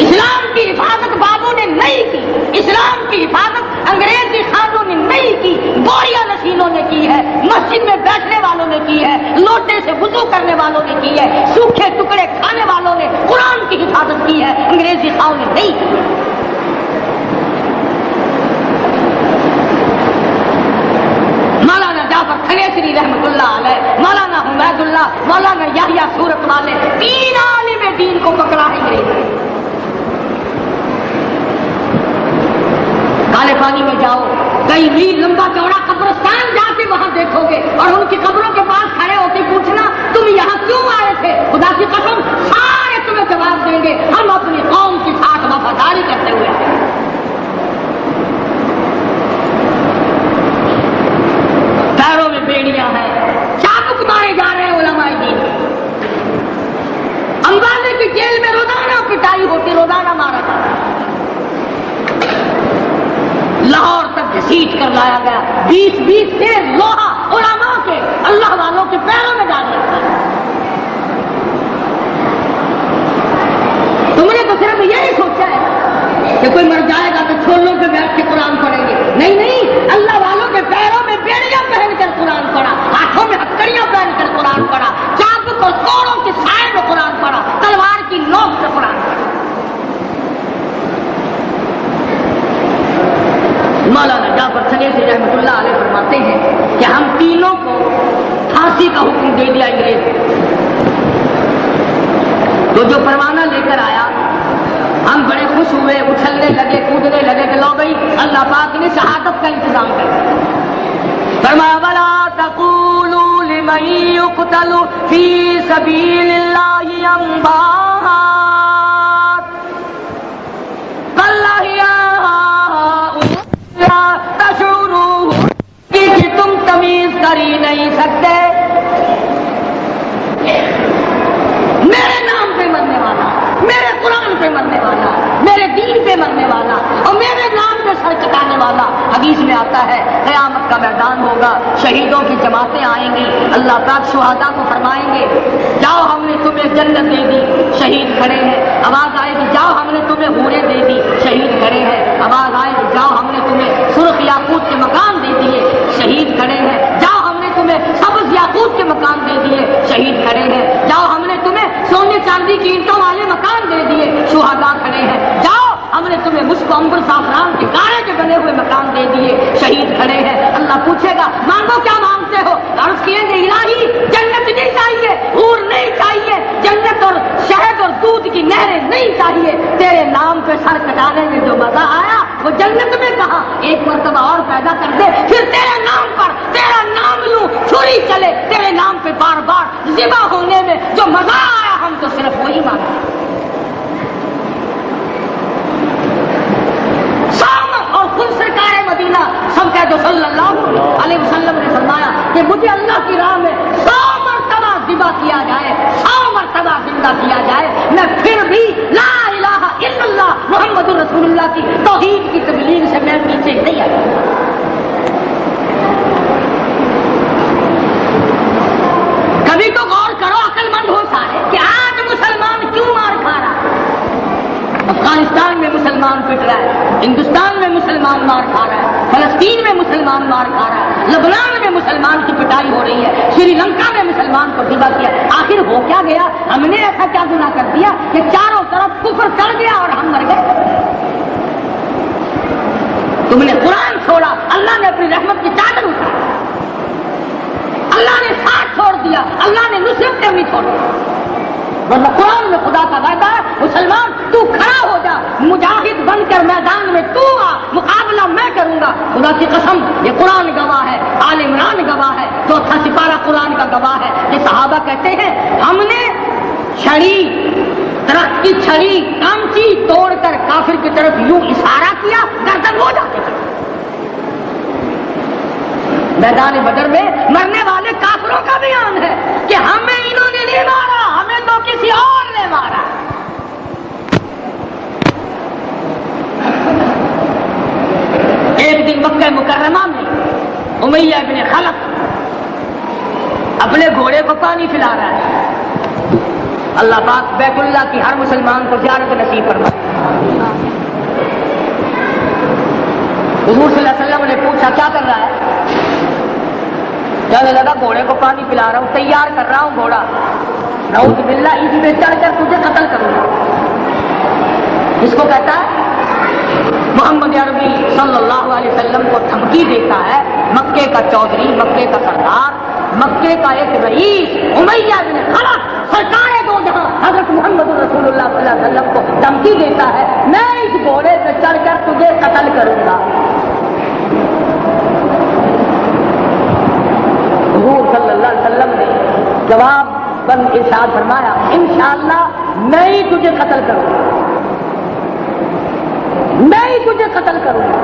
اسلام کی حفاظت بابوں نے نہیں کی، اسلام کی حفاظت انگریزی خانوں نے نہیں کی، بوریا نشینوں نے کی ہے، مسجد میں بیٹھنے والوں نے کی ہے، لوٹے سے وضو کرنے والوں نے کی ہے، سوکھے ٹکڑے کھانے والوں نے قرآن کی حفاظت کی ہے، انگریزی خانوں نے نہیں کی۔ مولانا جعفر تھنیسری رحمۃ اللہ علیہ، مولانا حمید اللہ، مولانا یحییٰ صورت والے، 3 عالم دین کو پکڑا ہے انگریز۔ کالے پانی میں جاؤ، کئی میل لمبا چوڑا قبرستان جا کے وہاں دیکھو گے، اور ان کی قبروں کے پاس کھڑے ہو کے پوچھنا تم یہاں کیوں آئے تھے، خدا کی قسم سارے تمہیں جواب دیں گے ہم اپنی قوم کے ساتھ وفاداری کرتے ہوئے آئے۔ پیروں میں بیڑیاں ہیں، چابک مارے جا رہے ہیں علماء دین۔ امبالے کی جیل میں روزانہ پٹائی ہوتی، روزانہ مارا جاتا، لاہور تک گھسیٹ کر لایا گیا، 20 سے لوہا علماء کے، اللہ والوں کے پیروں میں ڈال رکھا۔ تم نے تو صرف یہی سوچا ہے کہ کوئی مر جائے گا تو چھولوں پہ بیٹھ کے قرآن پڑھیں گے. نہیں، اللہ والوں کے پیروں میں بیڑیاں پہن کر قرآن پڑھا, ہاتھوں میں ہتکڑیاں پہن کر قرآن پڑھا, چابک اور کوڑوں کے سائے میں قرآن پڑھا, تلوار کی نوک سے قرآن پڑھا. مولانا جعفر سنیسی رحمۃ اللہ علیہ فرماتے ہیں کہ ہم تینوں کو پھانسی کا حکم دے دیا انگریز نے. تو جو پروانہ لے کر آیا ہم بڑے خوش ہوئے, اچھلنے لگے, کودنے لگے کہ لو بھائی اللہ پاک نے شہادت کا انتظام کر دیا. فرمایا وَلَا تَقُولُوا لِمَن يُقْتَلُ فِي سَبِيلِ اللَّهِ أَمْوَاتٌ بَلْ أَحْيَاءٌ لَا تَشْعُرُونَ. کہ تم تمیز کر ہی نہیں سکتے. میرے نام پہ مرنے والا, میرے قرآن پہ مرنے والا, میرے دین پہ مرنے والا اور میرے نام پہ سر چکانے والا. حدیث میں آتا ہے قیامت کا میدان ہوگا, شہیدوں کی جماعتیں آئیں گی, اللہ پاک شہداء کو فرمائیں گے جاؤ ہم نے تمہیں جنت دے دی, شہید کھڑے ہیں. آواز آئے گی جاؤ ہم نے تمہیں حوریں دے دی, شہید کھڑے ہیں. آواز آئے گی جاؤ ہم نے تمہیں سرخ یاقوت کے مکان دے دیے, شہید کھڑے ہیں. جاؤ ہم نے تمہیں سبز یاقوت کے مکان دے دیے, شہید کھڑے ہیں. جاؤ ہم نے تمہیں سونے چاندی کی اینٹوں والے مکان دے دیے, شہداء کھڑے ہیں. جاؤ ہم نے تمہیں مشک عنبر زعفران کے کارے کے بنے ہوئے مکان دے دیے, شہید کھڑے ہیں. اللہ پوچھے گا مانگو کیا مانگتے ہو؟ عرض کیے گے الہی جنت نہیں چاہیے, حور نہیں چاہیے, جنت اور شہد اور دودھ کی نہریں نہیں چاہیے. تیرے نام پہ سر کٹانے میں جو مزہ آیا وہ جنت میں کہا, ایک مرتبہ اور پیدا کر دے پھر تیرے نام پر تیرا نام لوں چھری چلے, تیرے نام پہ بار بار ذبح ہونے میں جو مزہ آیا ہم تو صرف وہی مانگتے. اور خود سرکار مدینہ سب کہہ دو صلی اللہ علیہ وسلم نے فرمایا کہ مجھے اللہ کی راہ میں 100 مرتبہ ذبح کیا جائے, 100 مرتبہ زندہ کیا جائے, میں پھر بھی لا الہ الا اللہ محمد رسول اللہ کی توحید کی تبلیغ سے میں پیچھے نہیں آیا. کبھی تو غور کرو عقل مند ہو سارے کہ آج مسلمان کیوں مار کھا رہا ہے. افغانستان میں مسلمان پٹ رہا ہے, ہندوستان میں مسلمان مار کھا رہا ہے, فلسطین میں مسلمان مار کھا رہا ہے, لبنان میں مسلمان کی پٹائی ہو رہی ہے, سری لنکا میں مسلمان کو ذبح کیا. آخر ہو کیا گیا؟ ہم نے ایسا کیا گناہ کر دیا کہ چاروں طرف کفر چڑھ گیا اور ہم مر گئے؟ تم نے قرآن چھوڑا, اللہ نے اپنی رحمت کی چادر اٹھائی, اللہ نے ساتھ چھوڑ دیا, اللہ نے نصرت کرنی چھوڑ دی. ورنہ قرآن میں خدا کا وعدہ ہے مسلمان تو کھڑا ہو جا, مجاہد بن کر میدان میں تو آ, مقابلہ میں کروں گا. خدا کی قسم یہ قرآن گواہ ہے, آل عمران گواہ ہے, 4 سپارہ قرآن کا گواہ ہے کہ صحابہ کہتے ہیں ہم نے چھڑی, درخت کی چھڑی کانچی توڑ کر کافر کی طرف یوں اشارہ کیا, گردن ہو جاتے ہیں. میدان بدر میں مرنے والے کافروں کا بیان ہے کہ ہمیں انہوں نے نہیں مارا, ہمیں تو کسی اور نے مارا. ایک دن مکہ مکرمہ میں امیہ ابن خلف اپنے گھوڑے کو پانی پلا رہا ہے. اللہ پاک بیت اللہ کی ہر مسلمان کو زیارت نصیب فرمائے. حضور صلی اللہ علیہ وسلم نے پوچھا کیا کر رہا ہے؟ کہنے لگا گھوڑے کو پانی پلا رہا ہوں, تیار کر رہا ہوں گھوڑا, نعوذ باللہ اس پہ چڑھ کر تجھے قتل کروں گا. اس کو کہتا ہے محمد عربی صلی اللہ علیہ وسلم کو دھمکی دیتا ہے مکے کا چودھری, مکے کا سردار, مکے کا ایک رئیس امیہ بن خلف سرکار دو جہاں حضرت محمد رسول اللہ صلی اللہ علیہ وسلم کو دھمکی دیتا ہے میں اس گھوڑے پہ چڑھ کر تجھے قتل کروں گا. حضور صلی اللہ علیہ وسلم نے جواب بند ارشاد فرمایا انشاءاللہ میں ہی تجھے قتل کروں گا, میں ہی تجھے قتل کروں گا.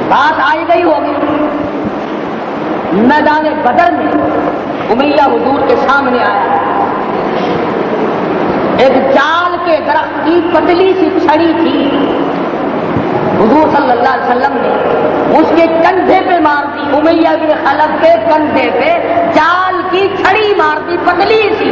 بات آئی گئی ہوگی. میدان بدر میں امیہ حضور کے سامنے آیا, ایک جال کے درخت کی پتلی سی چھڑی تھی, حضور صلی اللہ علیہ وسلم نے اس کے کندھے پہ مار دی, امیہ بن خلف کے کندھے پہ جال کی چھڑی مار دی پتلی سی.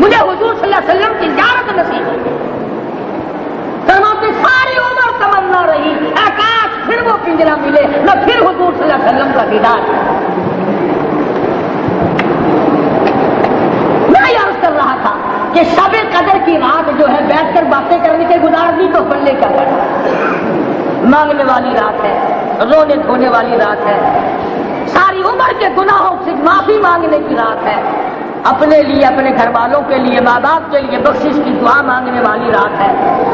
مجھے حضور صلی اللہ علیہ وسلم کی زیارت نصیب ہوئی. فرماتے ساری عمر تمنا رہی اے کاش پھر وہ پنجرا ملے نہ پھر حضور صلی اللہ علیہ وسلم کا دیدار. میں یہ عرض کر رہا تھا کہ شب قدر کی رات جو ہے بیٹھ کر باتیں کرنے کے گزارنی تو بننے کا کرنا. مانگنے والی رات ہے, رونے دھونے والی رات ہے, ساری عمر کے گناہوں سے معافی مانگنے کی رات ہے, اپنے لیے, اپنے گھر والوں کے لیے, ماں باپ کے لیے بخشش کی دعا مانگنے والی رات ہے.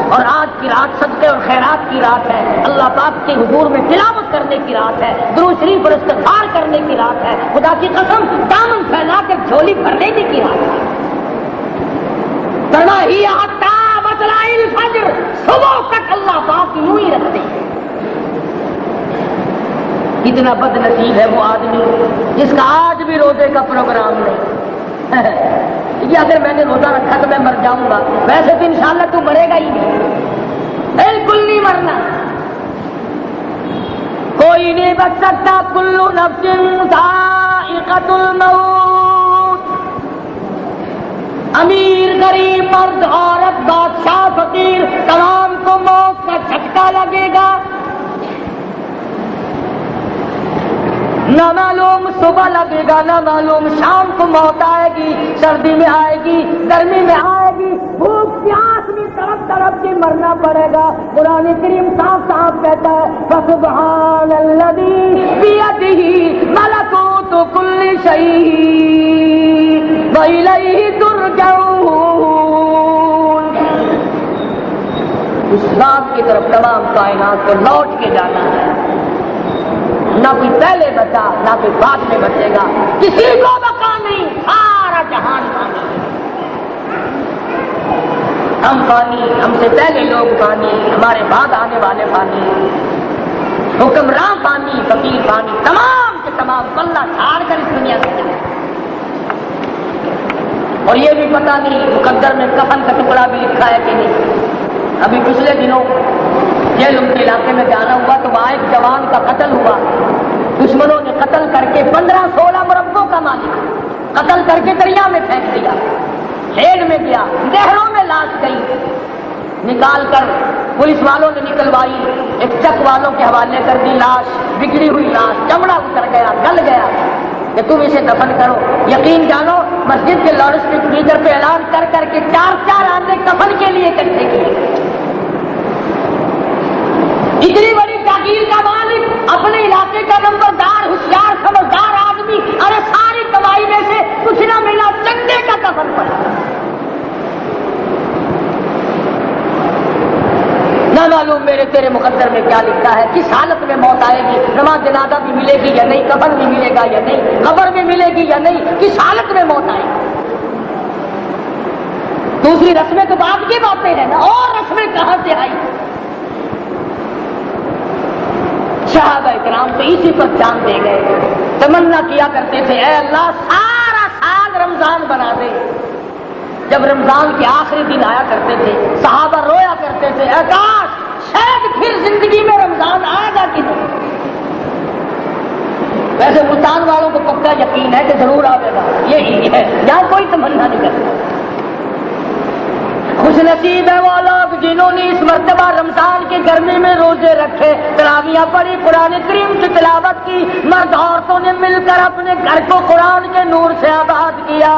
اور آج کی رات صدقے اور خیرات کی رات ہے, اللہ پاک کے حضور میں تلاوت کرنے کی رات ہے, درود شریف پر استغفار کرنے کی رات ہے. خدا کی قسم دامن پھیلا کے جھولی بھر لینے کی رات ہے. صبح تک اللہ پاک یوں ہی رکھتے ہیں. کتنا بد نصیب ہے وہ آدمی جس کا آج بھی روزے کا پروگرام نہیں. یہ اگر میں نے روزہ رکھا تو میں مر جاؤں گا, ویسے تو انشاءاللہ تو مرے گا ہی نہیں, بالکل نہیں مرنا. کوئی نہیں بچ سکتا. کل نفس ذائقۃ الموت. امیر غریب مرد عورت بادشاہ فقیر تمام کو موت کا جھٹکا لگے گا. نہ معلوم صبح لگے گا, نہ معلوم شام کو موت آئے گی, سردی میں آئے گی, گرمی میں آئے گی, بھوک پیاس میں تڑپ تڑپ کے مرنا پڑے گا. قرآن کریم صاف صاف کہتا ہے فسبحان الذی بیدہ ملکوت کل شیء والیہ ترجعون. اس ذات کی طرف تمام کائنات کو لوٹ کے جانا ہے. نہ کوئی پہلے بچا نہ کوئی بعد میں بچے گا, کسی کو بقا نہیں, سارا جہان پانی. ہم پانی, ہم سے پہلے لوگ پانی, ہمارے بعد آنے والے پانی, حکمراں پانی, فقیر پانی, تمام کے تمام پلہ چھاڑ کر اس دنیا سے چلے. اور یہ بھی پتہ نہیں مقدر میں کفن کا ٹکڑا بھی لکھا ہے کہ نہیں. ابھی پچھلے دنوں جیلم کے علاقے میں جانا ہوا تو وہاں ایک جوان کا قتل ہوا. دشمنوں نے قتل کر کے 15-16 مربوں کا مالک قتل کر کے دریا میں پھینک دیا, ہیڈ میں گیا, نہروں میں لاش گئی. نکال کر پولیس والوں نے نکلوائی, ایک چک والوں کے حوالے کر دی. لاش بگڑی ہوئی لاش, چمڑا اتر گیا, گل گیا کہ تم اسے دفن کرو. یقین جانو مسجد کے لاؤڈ اسپیکر پہ اعلان کر کر کے 4 آنے کفن کے لیے اکٹھے کیے. اتنی بڑی جاگیر کا مالک, اپنے علاقے کا نمبردار, ہوشیار سمجھدار آدمی, ارے ساری کمائی میں سے کچھ نہ ملا, چندے کا کفن پڑا. نہ معلوم میرے تیرے مقدر میں کیا لکھتا ہے, کس حالت میں موت آئے گی, نماز جنازہ بھی ملے گی یا نہیں, کفن بھی ملے گا یا نہیں, قبر بھی ملے گی یا نہیں, کس حالت میں موت آئے گی. دوسری رسمیں تو بعد کی باتیں ہیں نا, اور رسمیں کہاں سے آئی. صحابہ کرام تو اسی پر جان دے گئے, تمنا کیا کرتے تھے اے اللہ سارا سال رمضان بنا دے. جب رمضان کے آخری دن آیا کرتے تھے صحابہ رویا کرتے تھے اے کاش شاید پھر زندگی میں رمضان آئے گا کہ نہیں. ویسے ملتان والوں کو پکا یقین ہے کہ ضرور آئے گا, یہی ہے, یہاں کوئی تمنا نہیں کرتا. خوش نصیب ہے وہ لوگ جنہوں نے اس مرتبہ رمضان کی گرمی میں روزے رکھے, تراویحیں پڑھی, قرآن کریم کی تلاوت کی, مرد عورتوں نے مل کر اپنے گھر کو قرآن کے نور سے آباد کیا.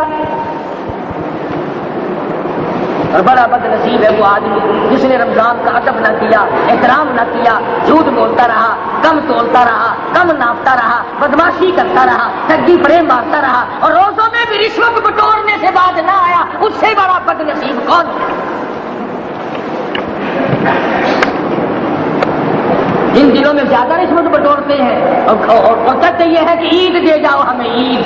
اور بڑا بد نصیب ہے وہ آدمی جس نے رمضان کا ادب نہ کیا, احترام نہ کیا, جھوٹ بولتا رہا, کم تولتا رہا, کم ناپتا رہا, بدماشی کرتا رہا, ٹھگی فریب مارتا رہا, اور روزوں میں بھی رشوت بٹورنے سے بعد نہ آیا. اس سے بڑا بد نصیب کون ہے؟ ان دنوں میں زیادہ رشوت بٹورتے ہیں اور کہتے یہ ہے کہ عید دے جاؤ ہمیں, عید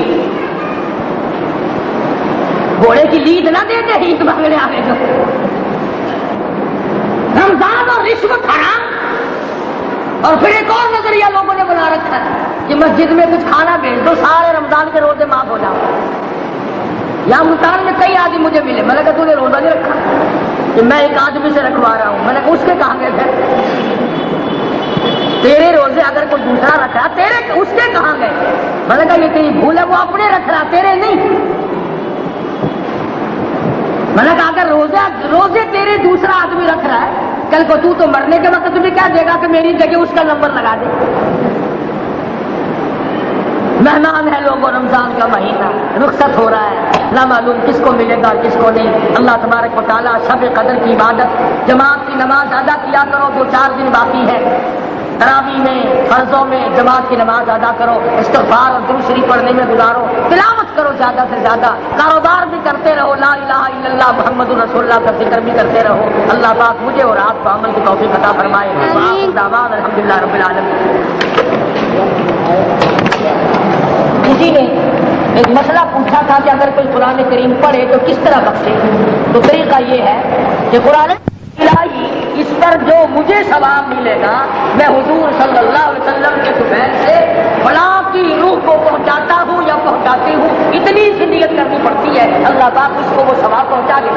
گھوڑے کی لید نہ دے دے عید مانگنے آئے جو. رمضان اور رشوت حرام. اور پھر ایک اور نظریہ لوگوں نے بنا رکھا ہے کہ مسجد میں کچھ کھانا بھیج دو, سارے رمضان کے روزے معاف ہو جاؤ. یہاں ملتان میں کئی آدمی مجھے ملے, میں نے کہا تو نے روزہ نہیں رکھا, کہ میں ایک آدمی سے رکھوا رہا ہوں. میں نے کہا اس کے کہاں گئے تھے, تیرے روزے اگر کوئی دوسرا رکھ رہا تیرے اس کے کہاں گئے. میں نے کہا یہ تیری بھول ہے, وہ اپنے رکھ رہا تیرے نہیں. میں نے کہا کہ روزے تیرے دوسرا آدمی رکھ رہا ہے، کل کو تو مرنے کے وقت تمہیں کیا دے گا کہ میری جگہ اس کا نمبر لگا دے۔ مہمان ہے لوگوں، رمضان کا مہینہ رخصت ہو رہا ہے، نہ معلوم کس کو ملے گا کس کو نہیں۔ اللہ تبارک و تعالیٰ شب قدر کی عبادت، جماعت کی نماز ادا کیا کرو، 2-4 دن باقی ہے، تراویح میں فرضوں میں جماعت کی نماز ادا کرو، استغفار اور درود شریف پڑھنے میں گزارو، تلاوت کرو زیادہ سے زیادہ، کاروبار بھی کرتے رہو، لا الہ الا اللہ محمد رسول اللہ کا ذکر بھی کرتے رہو۔ اللہ پاک مجھے اور آپ کو عمل کی توفیق عطا فرمائے۔ وآخر دعوانا الحمدللہ رب العالمین۔ کسی نے ایک مسئلہ پوچھا تھا کہ اگر کوئی قرآن کریم پڑھے تو کس طرح بخشے؟ تو طریقہ یہ ہے کہ قرآن الہی اس پر جو مجھے ثواب ملے گا میں حضور صلی اللہ علیہ وسلم کے طفیل سے بڑا کی روح کو پہنچاتا ہوں یا پہنچاتی ہوں، اتنی سی نیت کرنی پڑتی ہے، اللہ پاک اس کو وہ ثواب پہنچا دے۔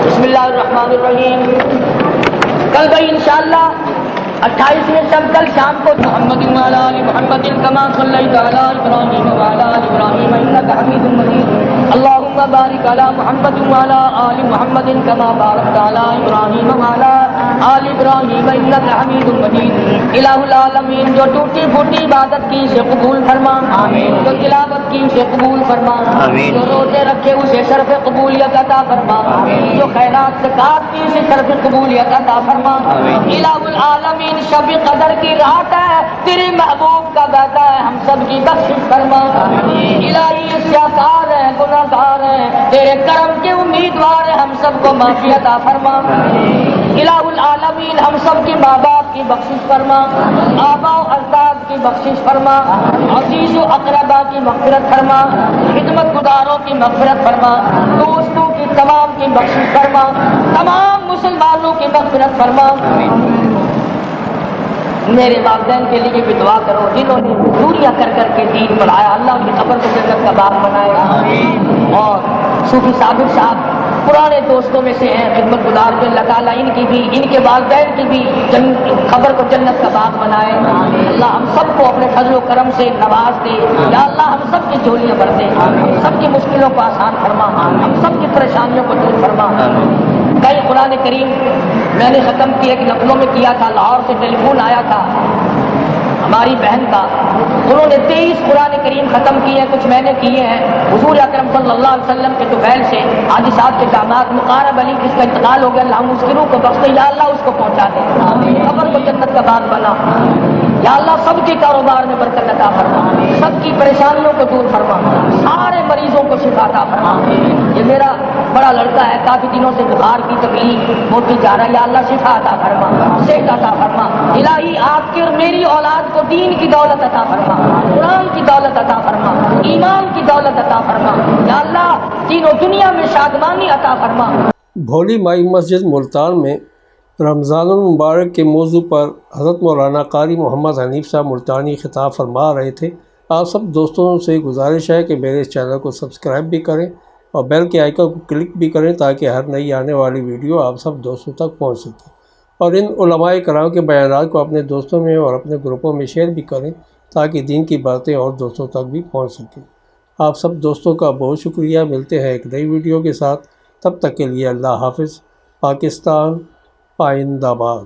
بسم اللہ الرحمن الرحیم۔ کل بھائی انشاءاللہ 28ویں شب کل شام کو محمد وعلی آل محمد کما صلیت علی ابراہیم وعلی آل ابراہیم انک حمید مجید، اللہم بارک علی محمد وعلی آل محمد کما بارکت علی ابراہیم وعلی آل ابراہیم انک حمید مجید۔ الہ العالمین جو ٹوٹی پھوٹی عبادت کی اسے قبول فرما، آمین۔ جو تلاوت کی اسے قبول فرما، آمین۔ جو روزے رکھے اسے شرف قبولیت عطا فرما، آمین۔ جو خیرات زکات کی اسے شرف قبولیت عطا فرما، آمین۔ الہ العالمین شب قدر کی رات ہے، تیرے محبوب کا بیٹا ہے، ہم سب کی بخشش فرما، الہی سیاکار ہیں گناہگار ہیں، تیرے کرم کے امیدوار ہیں، ہم سب کو معافی عطا فرما، الہ العالمین ہم سب کے ماں باپ کی بخشش فرما، آبا و اجداد کی بخشش فرما، عزیز و اقربا کی مغفرت فرما، خدمت گزاروں کی مغفرت فرما، دوستوں کی تمام کی بخشش فرما، تمام مسلمانوں کی مغفرت فرما۔ میرے والدین کے لیے بھی دعا کرو جنہوں نے دوریاں کر کر کے دین پڑھایا، اللہ ان کی قبر کو جنت کا باغ بنائے۔ اور صوفی صابر صاحب پرانے دوستوں میں سے ہیں، خدمت گزار جو اللہ تعالیٰ ان کی بھی ان کے والدین کی بھی قبر کو جنت کا باغ بنائے۔ اللہ ہم سب کو اپنے فضل و کرم سے نواز دے، یا اللہ ہم سب کی جھولیاں بھر دے، ہم سب کی مشکلوں کو آسان فرما، ہم سب کی پریشانیوں کو دور فرما۔ کئی قرآن کریم میں نے ختم کیا، ایک نقلوں میں کیا تھا، لاہور سے ٹیلی فون آیا تھا ہماری بہن کا، انہوں نے 23 قرآن کریم ختم کیے ہیں، کچھ میں نے کیے ہیں۔ حضور اکرم صلی اللہ علیہ وسلم کے طفیل سے حاجی صاحب کے داماد مقارب علی جس کا انتقال ہو گیا، اللہ اس کی روح کو بخش دے، یا اللہ اس کو پہنچا دے، قبر کو جنت کا باغ بنا، یا اللہ سب کے کاروبار میں برکت عطا فرما، سب کی پریشانیوں کو دور فرما، سارے مریضوں کو شفا عطا فرما۔ یہ میرا بڑا لڑکا ہے، کافی دنوں سے بخار کی تکلیف ہوتی جا رہا ہے، یا اللہ شفا عطا فرما، صحت عطا فرما، الہی آپ کی اور میری اولاد کو دین کی دولت عطا فرما، قرآن کی دولت عطا فرما، ایمان کی دولت عطا فرما، یا اللہ تینوں دنیا میں شادمانی عطا فرما۔ بھولی مائی مسجد ملتان میں رمضان المبارک کے موضوع پر حضرت مولانا قاری محمد حنیف صاحب ملتانی خطاب فرما رہے تھے۔ آپ سب دوستوں سے گزارش ہے کہ میرے اس چینل کو سبسکرائب بھی کریں اور بیل کے آئیکن کو کلک بھی کریں تاکہ ہر نئی آنے والی ویڈیو آپ سب دوستوں تک پہنچ سکے، اور ان علماء کرام کے بیانات کو اپنے دوستوں میں اور اپنے گروپوں میں شیئر بھی کریں تاکہ دین کی باتیں اور دوستوں تک بھی پہنچ سکیں۔ آپ سب دوستوں کا بہت شکریہ۔ ملتے ہیں ایک نئی ویڈیو کے ساتھ، تب تک کے لیے اللہ حافظ۔ پاکستان پائندہ باد۔